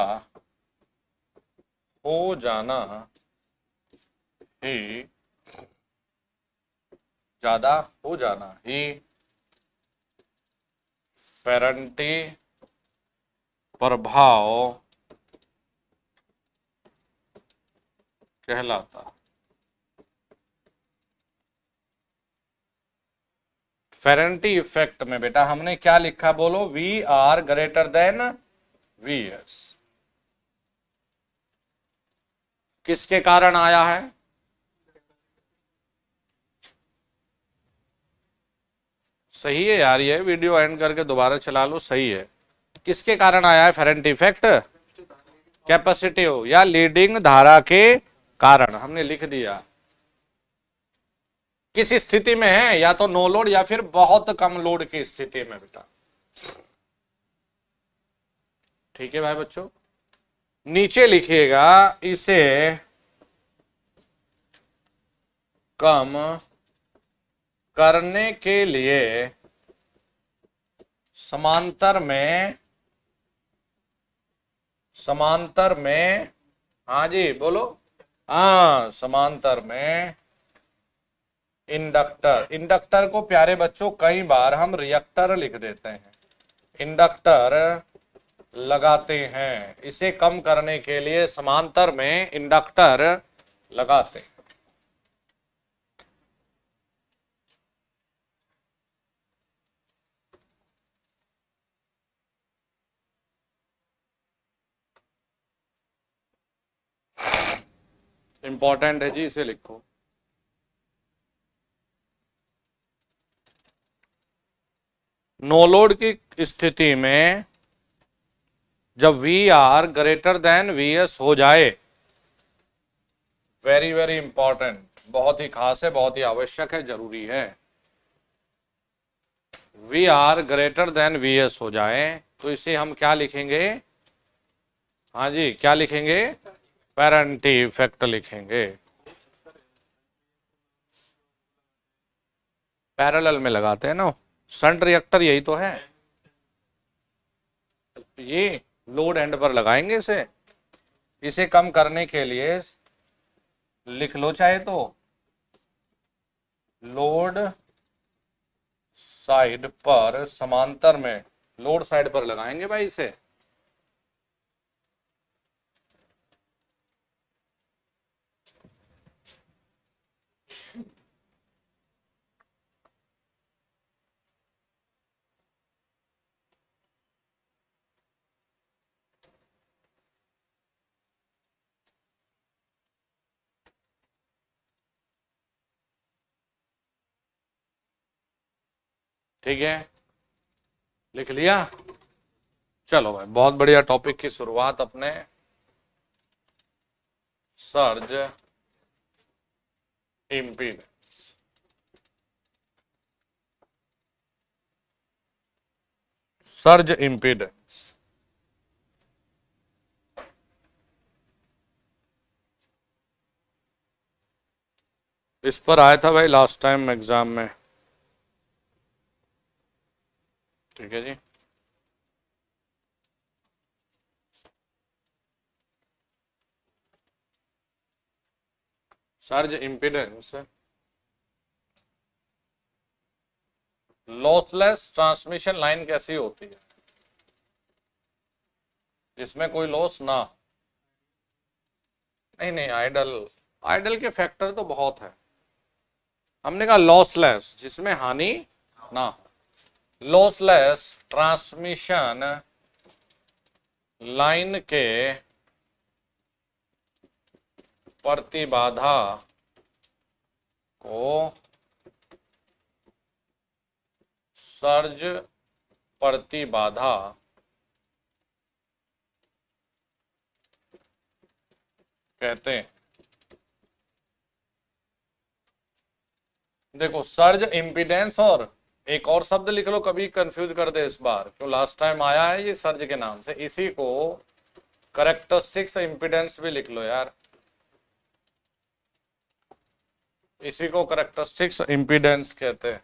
हो जाना ही फेरेंटी प्रभाव कहलाता। फेरेंटी इफेक्ट में बेटा हमने क्या लिखा बोलो, V R greater than V S. किसके कारण आया है? सही है यार, ये वीडियो एंड करके दोबारा चला लो, सही है। किसके कारण आया है फेरेंटी इफेक्ट? कैपेसिटिव या लीडिंग धारा के कारण हमने लिख दिया। किस स्थिति में है? या तो नो लोड या फिर बहुत कम लोड की स्थिति में बेटा। ठीक है भाई बच्चों, नीचे लिखिएगा इसे कम करने के लिए समांतर में, हाँ जी बोलो, हाँ समांतर में इंडक्टर को प्यारे बच्चों कई बार हम रिएक्टर लिख देते हैं, इंडक्टर लगाते हैं। इसे कम करने के लिए समांतर में इंडक्टर लगाते हैं। इंपॉर्टेंट है जी, इसे लिखो। नो लोड की स्थिति में जब V R greater than V S हो जाए, वेरी वेरी इंपॉर्टेंट, बहुत ही खास है, बहुत ही आवश्यक है, जरूरी है। V R greater than V S हो जाए तो इसे हम क्या लिखेंगे? हाँ जी क्या लिखेंगे? फेरेंटी इफेक्ट लिखेंगे। पैरेलल में लगाते हैं ना, शंट रिएक्टर यही तो है। ये लोड एंड पर लगाएंगे इसे कम करने के लिए लिख लो चाहे तो लोड साइड पर, समांतर में लोड साइड पर लगाएंगे भाई इसे। ठीक है, लिख लिया। चलो भाई, बहुत बढ़िया टॉपिक की शुरुआत अपने सर्ज इम्पीडेंस। सर्ज इम्पीडेंस इस पर आया था भाई लास्ट टाइम एग्जाम में। ठीक है जी, surge impedance lossless transmission line कैसी होती है जिसमें कोई लॉस ना। नहीं नहीं, आइडल, आइडल के फैक्टर तो बहुत है। हमने कहा लॉसलेस, जिसमें हानि ना हो। लॉसलेस ट्रांसमिशन लाइन के प्रतिबाधा को सर्ज प्रतिबाधा कहते हैं। देखो, सर्ज इम्पीडेंस और एक और शब्द लिख लो, कभी कंफ्यूज कर दे इस बार, क्यों लास्ट टाइम आया है ये सर्ज के नाम से। इसी को कैरेक्टरिस्टिक्स इम्पीडेंस भी लिख लो यार, इसी को कैरेक्टरिस्टिक्स इम्पीडेंस कहते हैं।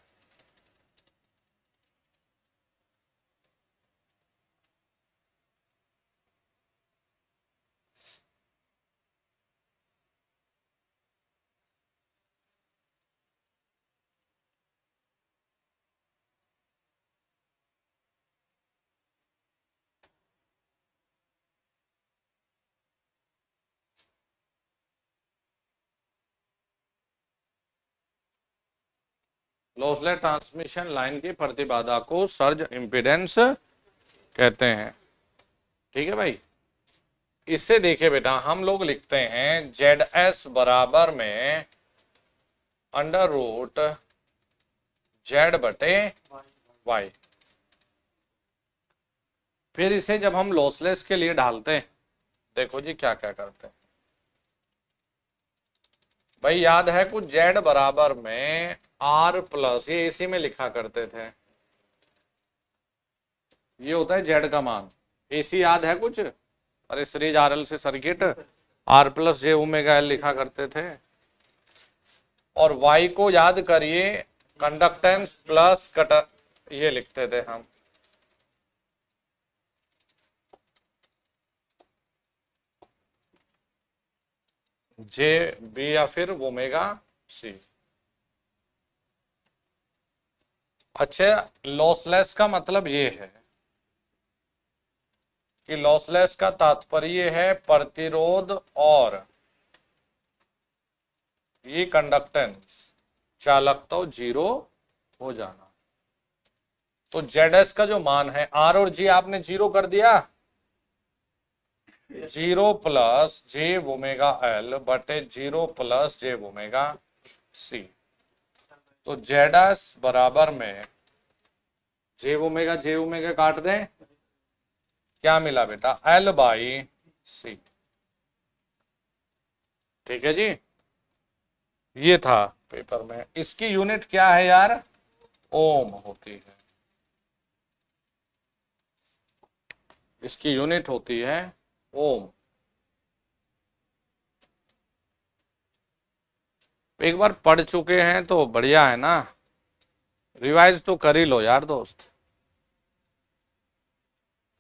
लॉसलेस ट्रांसमिशन लाइन की प्रतिबाधा को सर्ज इम्पीडेंस कहते हैं। ठीक है भाई, इससे देखिए बेटा, हम लोग लिखते हैं ZS बराबर में अंडर रूट Z बटे Y। फिर इसे जब हम लॉसलेस के लिए ढालते हैं, देखो जी क्या क्या करते हैं भाई। याद है कुछ Z बराबर में R प्लस, ये इसी में लिखा करते थे, ये होता है Z का मान। AC याद है कुछ, अरे सीरीज RL से सर्किट R प्लस जे ओमेगा L लिखा करते थे। और Y को याद करिए, कंडक्टेंस प्लस कट, ये लिखते थे हम। जे बी या फिर ओमेगा सी। अच्छा, लॉसलेस का मतलब ये है कि लॉसलेस का तात्पर्य है प्रतिरोध और ये कंडक्टेंस, चालकता जीरो हो जाना। तो ZS का जो मान है, R और G आपने जीरो कर दिया, 0 प्लस जे ओमेगा L बटे 0 प्लस जे ओमेगा सी। तो ZS बराबर में जे ओमेगा काट दें, क्या मिला बेटा, L बाई सी। ठीक है जी, ये था पेपर में। इसकी यूनिट क्या है यार, ओम होती है। इसकी यूनिट होती है ओम। एक बार पढ़ चुके हैं तो बढ़िया है ना, रिवाइज तो कर ही लो यार दोस्त।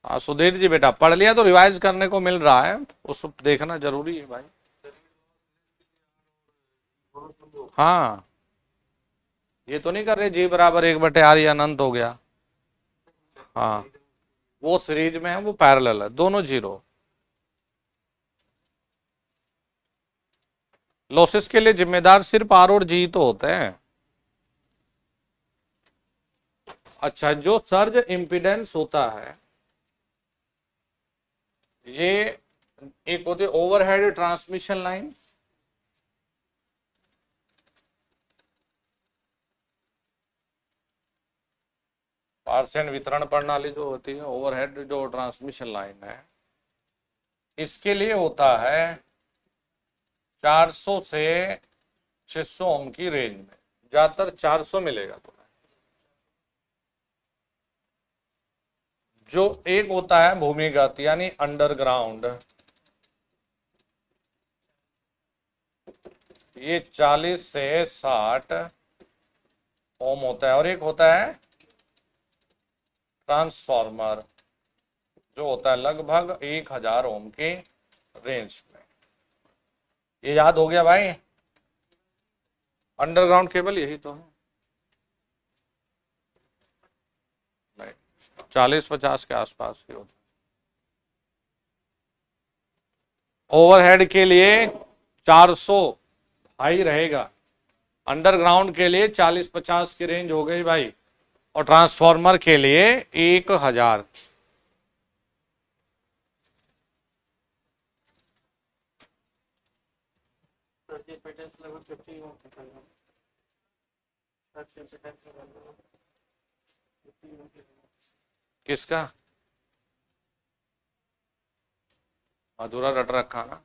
हाँ सुधीर जी बेटा, पढ़ लिया तो रिवाइज करने को मिल रहा है, उस देखना जरूरी है भाई। हाँ, ये तो नहीं कर रहे G बराबर 1 बटे R, ये अनंत हो गया। हाँ, वो सीरीज में है, वो पैरेलल है, दोनों जीरो। लॉसेस के लिए जिम्मेदार सिर्फ R और G तो होते हैं। अच्छा, जो सर्ज इंपीडेंस होता है, ये एक होती है ओवरहेड ट्रांसमिशन लाइन, पार्सेंट वितरण प्रणाली जो होती है, ओवरहेड जो ट्रांसमिशन लाइन है, इसके लिए होता है 400 से 600 ओम की रेंज में, ज्यादातर 400 मिलेगा तुम्हें। जो एक होता है भूमिगत यानी अंडरग्राउंड, ये 40 से 60 ओम होता है, और एक होता है ट्रांसफार्मर जो होता है लगभग 1000 ओम के रेंज में। ये याद हो गया भाई, अंडरग्राउंड केबल यही तो है। नहीं, 40-50 के आसपास ही होता है। ओवरहेड के लिए 400 हाई रहेगा, अंडरग्राउंड के लिए 40-50 की रेंज हो गई भाई, और ट्रांसफार्मर के लिए 1000। किसका अधूरा रट रखा ना,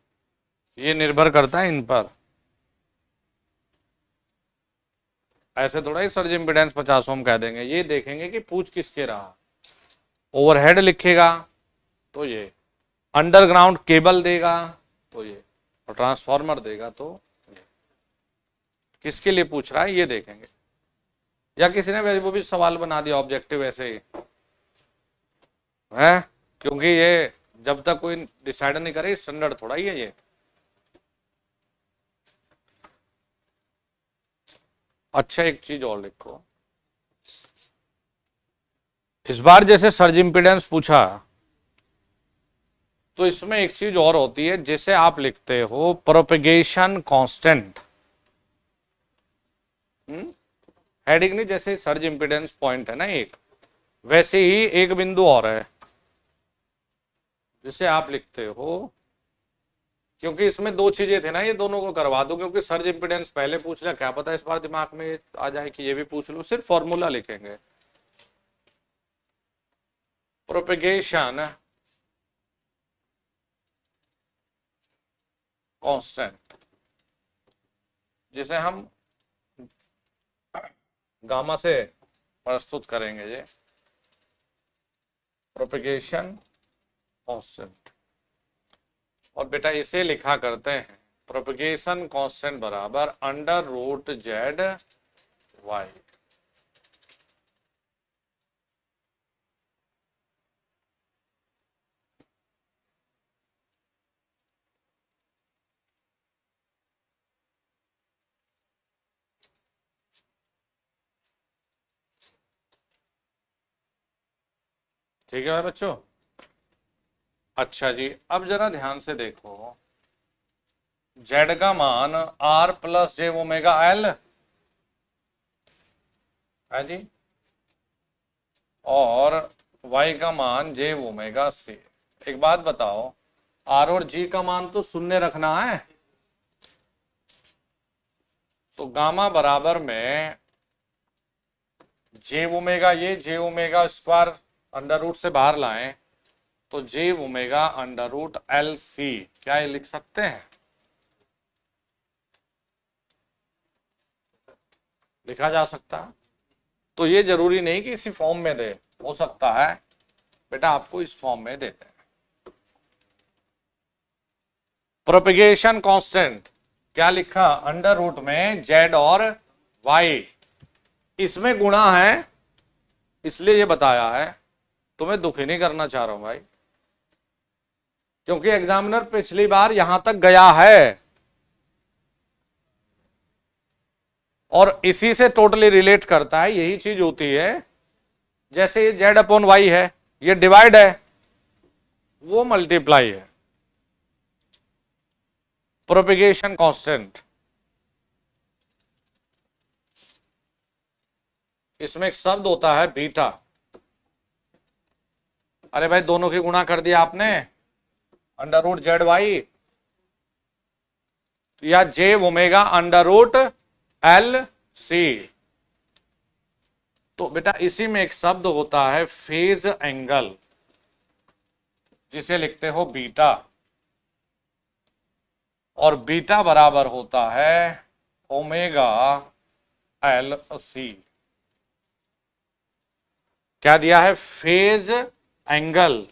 ये निर्भर करता है इन पर। ऐसे थोड़ा ही सर्ज इम्पीडेंस 50 ओम कह देंगे, ये देखेंगे कि पूछ किसके रहा। ओवरहेड लिखेगा तो ये, अंडरग्राउंड केबल देगा तो ये, और ट्रांसफार्मर देगा तो ये। किसके लिए पूछ रहा है ये देखेंगे, या किसी ने वो भी सवाल बना दिया ऑब्जेक्टिव ऐसे ही है, क्योंकि ये जब तक कोई डिसाइड नहीं करे स्टैंडर्ड थोड़ा ही है ये। अच्छा एक चीज और लिखो, इस बार जैसे सर्ज इम्पीडेंस पूछा तो इसमें एक चीज और होती है, जैसे आप लिखते हो प्रोपेगेशन कांस्टेंट, हेडिंग नहीं, जैसे सर्ज इम्पीडेंस पॉइंट है ना एक, वैसे ही एक बिंदु और है जिसे आप लिखते हो, क्योंकि इसमें दो चीजें थे ना, ये दोनों को करवा दो, क्योंकि सर्ज इम्पीडेंस पहले पूछ लिया, क्या पता इस बार दिमाग में आ जाए कि ये भी पूछ लो। सिर्फ फॉर्मूला लिखेंगे, प्रोपेगेशन कांस्टेंट, जिसे हम गामा से प्रस्तुत करेंगे, ये प्रोपेगेशन कांस्टेंट। और बेटा इसे लिखा करते हैं प्रोपेगेशन कांस्टेंट बराबर √z(y). ठीक है बच्चों। अच्छा जी, अब जरा ध्यान से देखो, z का मान r+j⍵l है जी, और y का मान j⍵c। एक बात बताओ, r और g का मान तो शून्य रखना है, तो गामा बराबर में j⍵, ये j⍵² अंडर रूट से बाहर लाएं तो j⍵√LC, क्या ये लिख सकते हैं? लिखा जा सकता है। तो ये जरूरी नहीं कि इसी फॉर्म में दे, हो सकता है बेटा आपको इस फॉर्म में देते हैं। प्रोपेगेशन कांस्टेंट क्या लिखा? अंडर रूट में z और y, इसमें गुणा है इसलिए ये बताया है, तुम्हें दुखी नहीं करना चाह रहा हूं भाई, क्योंकि एग्जामिनर पिछली बार यहां तक गया है और इसी से टोटली रिलेट करता है। यही चीज होती है, जैसे ये z/y है, ये डिवाइड है, वो मल्टीप्लाई है। प्रोपेगेशन कांस्टेंट, इसमें एक शब्द होता है बीटा। अरे भाई दोनों की गुणा कर दिया आपने, अंडर रूट z(y) या j⍵√LC, तो बेटा इसी में एक शब्द होता है फेज एंगल, जिसे लिखते हो बीटा, और बीटा बराबर होता है ओमेगा एल सी। क्या दिया है? फेज एंगल,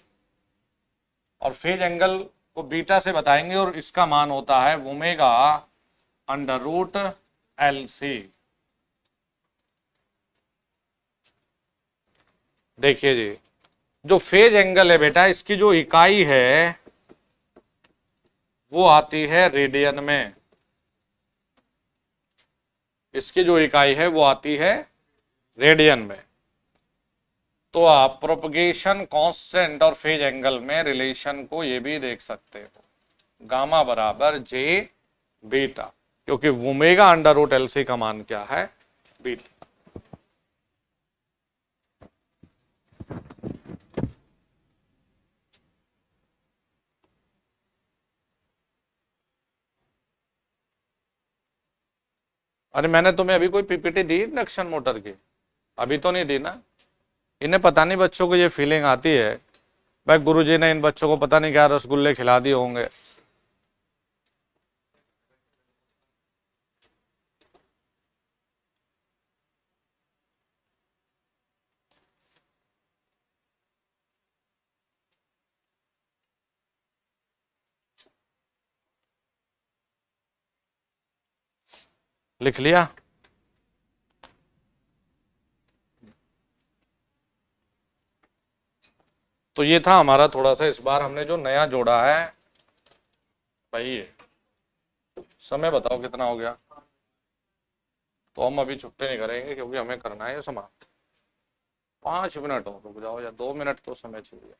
और फेज एंगल को बीटा से बताएंगे और इसका मान होता है omega under root L C. देखिए जी, जो फेज एंगल है बेटा, इसकी जो इकाई है वो आती है रेडियन में। इसकी जो इकाई है वो आती है रेडियन में। तो आप प्रोपगेशन कांस्टेंट और फेज एंगल में रिलेशन को ये भी देख सकते हो, गामा बराबर जे बीटा, क्योंकि omega under root L C का मान क्या है? बीटा। अरे मैंने तुम्हें अभी कोई पीपीटी दी इंडक्शन मोटर की? अभी तो नहीं दी ना। इन्हें पता नहीं, बच्चों को ये फीलिंग आती है भाई गुरुजी ने इन बच्चों को पता नहीं क्या रसगुल्ले खिला दिए होंगे। लिख लिया? तो ये था हमारा थोड़ा सा, इस बार हमने जो नया जोड़ा है भाई। ये समय बताओ कितना हो गया? तो हम अभी छुट्टी नहीं करेंगे क्योंकि हमें करना है समाप्त। 5 मिनट हो, रुक जाओ, या 2 मिनट तो समय चाहिए।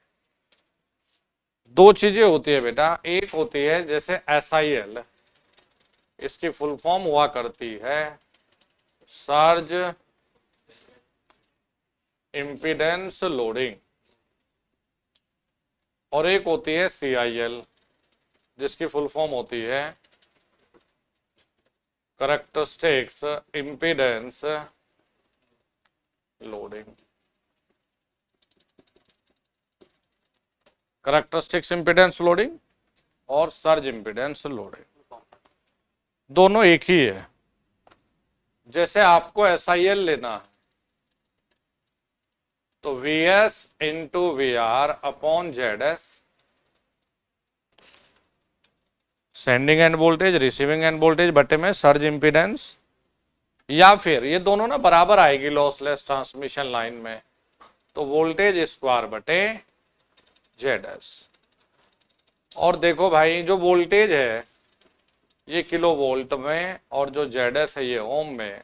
दो चीजें होती है बेटा, एक होती है जैसे SIL, इसकी फुल फॉर्म हुआ करती है सर्ज इम्पीडेंस लोडिंग, और एक होती है CIL, जिसकी फुल फॉर्म होती है characteristics impedance loading. Characteristics impedance loading और सर्ज इम्पीडेंस लोडिंग दोनों एक ही है। जैसे आपको SIL लेना है तो VS into VR upon ZS, sending end voltage receiving end voltage बटे में सर्ज इंपीडेंस, या फिर ये दोनों ना बराबर आएगी लॉसलेस ट्रांसमिशन लाइन में, तो वोल्टेज स्क्वायर बटे ZS। और देखो भाई, जो वोल्टेज है ये किलो वोल्ट में, और जो ZS है ये ओम में,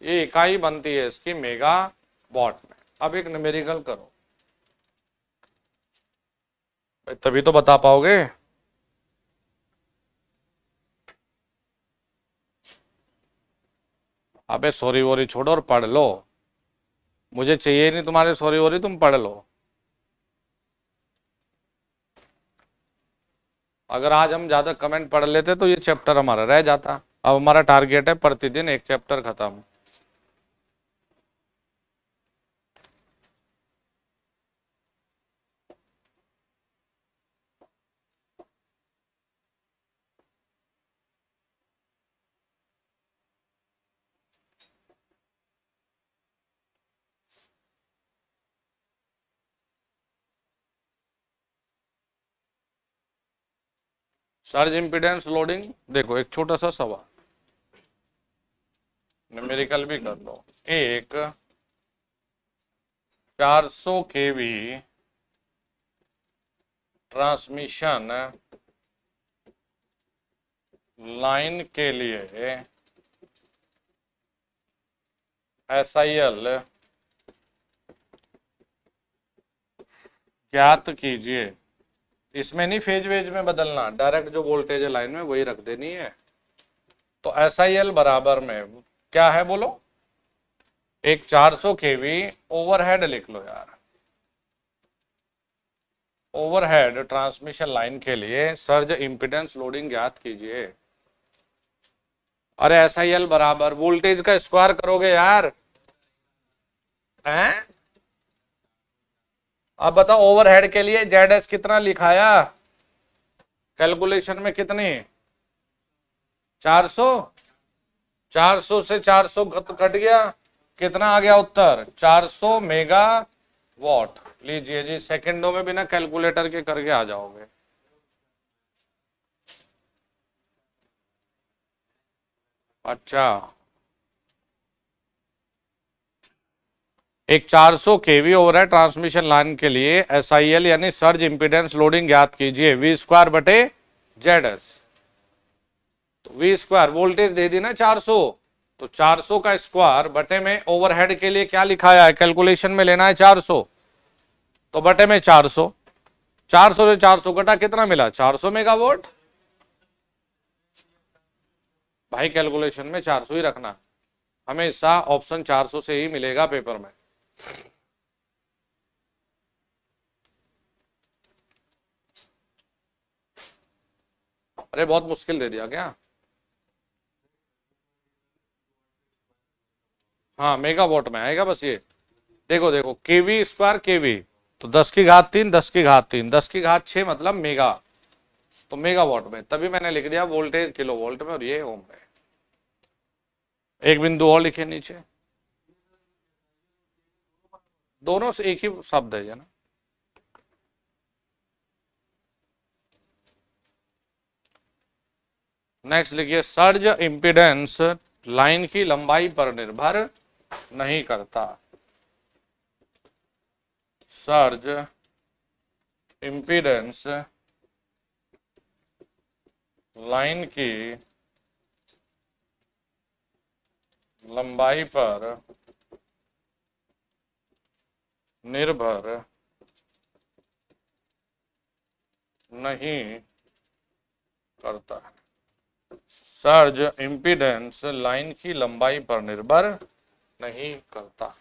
ये इकाई बनती है इसकी मेगा वॉट में। अब एक न्यूमेरिकल करो, तभी तो बता पाओगे। अबे सॉरी वोरी छोड़ो और पढ़ लो, मुझे चाहिए नहीं तुम्हारे सॉरी वोरी, तुम पढ़ लो। अगर आज हम ज्यादा कमेंट पढ़ लेते तो ये चैप्टर हमारा रह जाता। अब हमारा टारगेट है प्रतिदिन एक चैप्टर खत्म। सर्ज इंपीडेंस लोडिंग, देखो एक छोटा सा सवाल, न्यूमेरिकल भी कर लो। एक 400 kV ट्रांसमिशन लाइन के लिए SIL ज्ञात कीजिए। इसमें नहीं फेज वेज में बदलना, डायरेक्ट जो वोल्टेज है लाइन में वही रख देनी है। तो SIL बराबर में क्या है बोलो? एक 400 kV ओवरहेड लिख लो यार, ओवरहेड ट्रांसमिशन लाइन के लिए सर्ज इंपीडेंस लोडिंग ज्ञात कीजिए। अरे SIL बराबर वोल्टेज का स्क्वायर करोगे यार, हैं? अब बताओ ओवरहेड के लिए जेड कितना लिखाया कैलकुलेशन में, कितनी? 400। 400 से 400 कट गया, कितना आ गया उत्तर? 400 मेगा वॉट। लीजिए जी, सेकंडों में बिना कैलकुलेटर के करके आ जाओगे। अच्छा, एक 400 केवी ओवरहेड ट्रांसमिशन लाइन के लिए एसआईएल यानी सर्ज इंपीडेंस लोडिंग ज्ञात कीजिए, वी स्क्वायर बटे जेड एस। तो वी स्क्वायर वोल्टेज दे दी ना 400, तो 400 का स्क्वायर बटे में ओवरहेड के लिए क्या लिखाया है, कैलकुलेशन में लेना है 400, तो बटे में 400। 400 से 400 कटा, कितना मिला? 400 मेगावाट। भाई कैलकुलेशन में 400 ही रखना, हमेशा ऑप्शन 400 से ही मिलेगा पेपर में। अरे बहुत मुश्किल दे दिया क्या? हाँ मेगावाट में आएगा बस ये। देखो देखो, केवी स्क्वायर केवी, तो 10 की घात 3, 10 की घात 3, 10 की घात 6 मतलब मेगा, तो मेगावाट में, तभी मैंने लिख दिया वोल्टेज किलो वोल्ट में और ये ओम में। एक बिंदु और लिखे नीचे, दोनों से एक ही शब्द है ना। नेक्स्ट लिखिए, सर्ज इंपीडेंस लाइन की लंबाई पर निर्भर नहीं करता। सर्ज इंपीडेंस लाइन की लंबाई पर निर्भर नहीं करता। सर्ज इंपीडेंस लाइन की लंबाई पर निर्भर नहीं करता।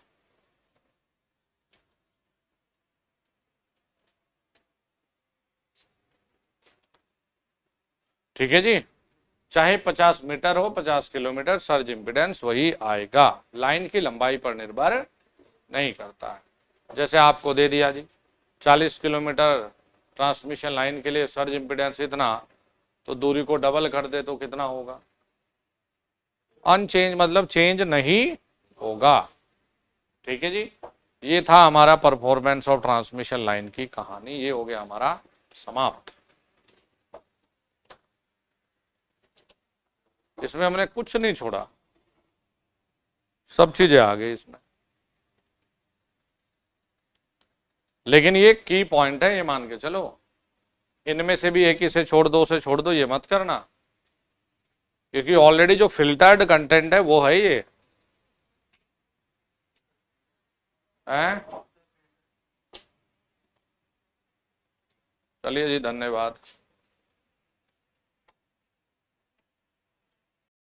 ठीक है जी, चाहे 50 मीटर हो 50 किलोमीटर, सर्ज इंपीडेंस वही आएगा, लाइन की लंबाई पर निर्भर नहीं करता है। जैसे आपको दे दिया जी 40 किलोमीटर ट्रांसमिशन लाइन के लिए सर्ज इंपीडेंस इतना, तो दूरी को डबल कर दे तो कितना होगा? अनचेंज, मतलब चेंज नहीं होगा। ठीक है जी, ये था हमारा परफॉर्मेंस ऑफ ट्रांसमिशन लाइन की कहानी, ये हो गया हमारा समाप्त। इसमें हमने कुछ नहीं छोड़ा, सब चीजें आ गई इसमें। लेकिन ये की पॉइंट है, ये मान के चलो, इनमें से भी एक ही से छोड़ दो, से छोड़ दो, ये मत करना, क्योंकि ऑलरेडी जो फिल्टर्ड कंटेंट है वो है ये है। चलिए जी, धन्यवाद।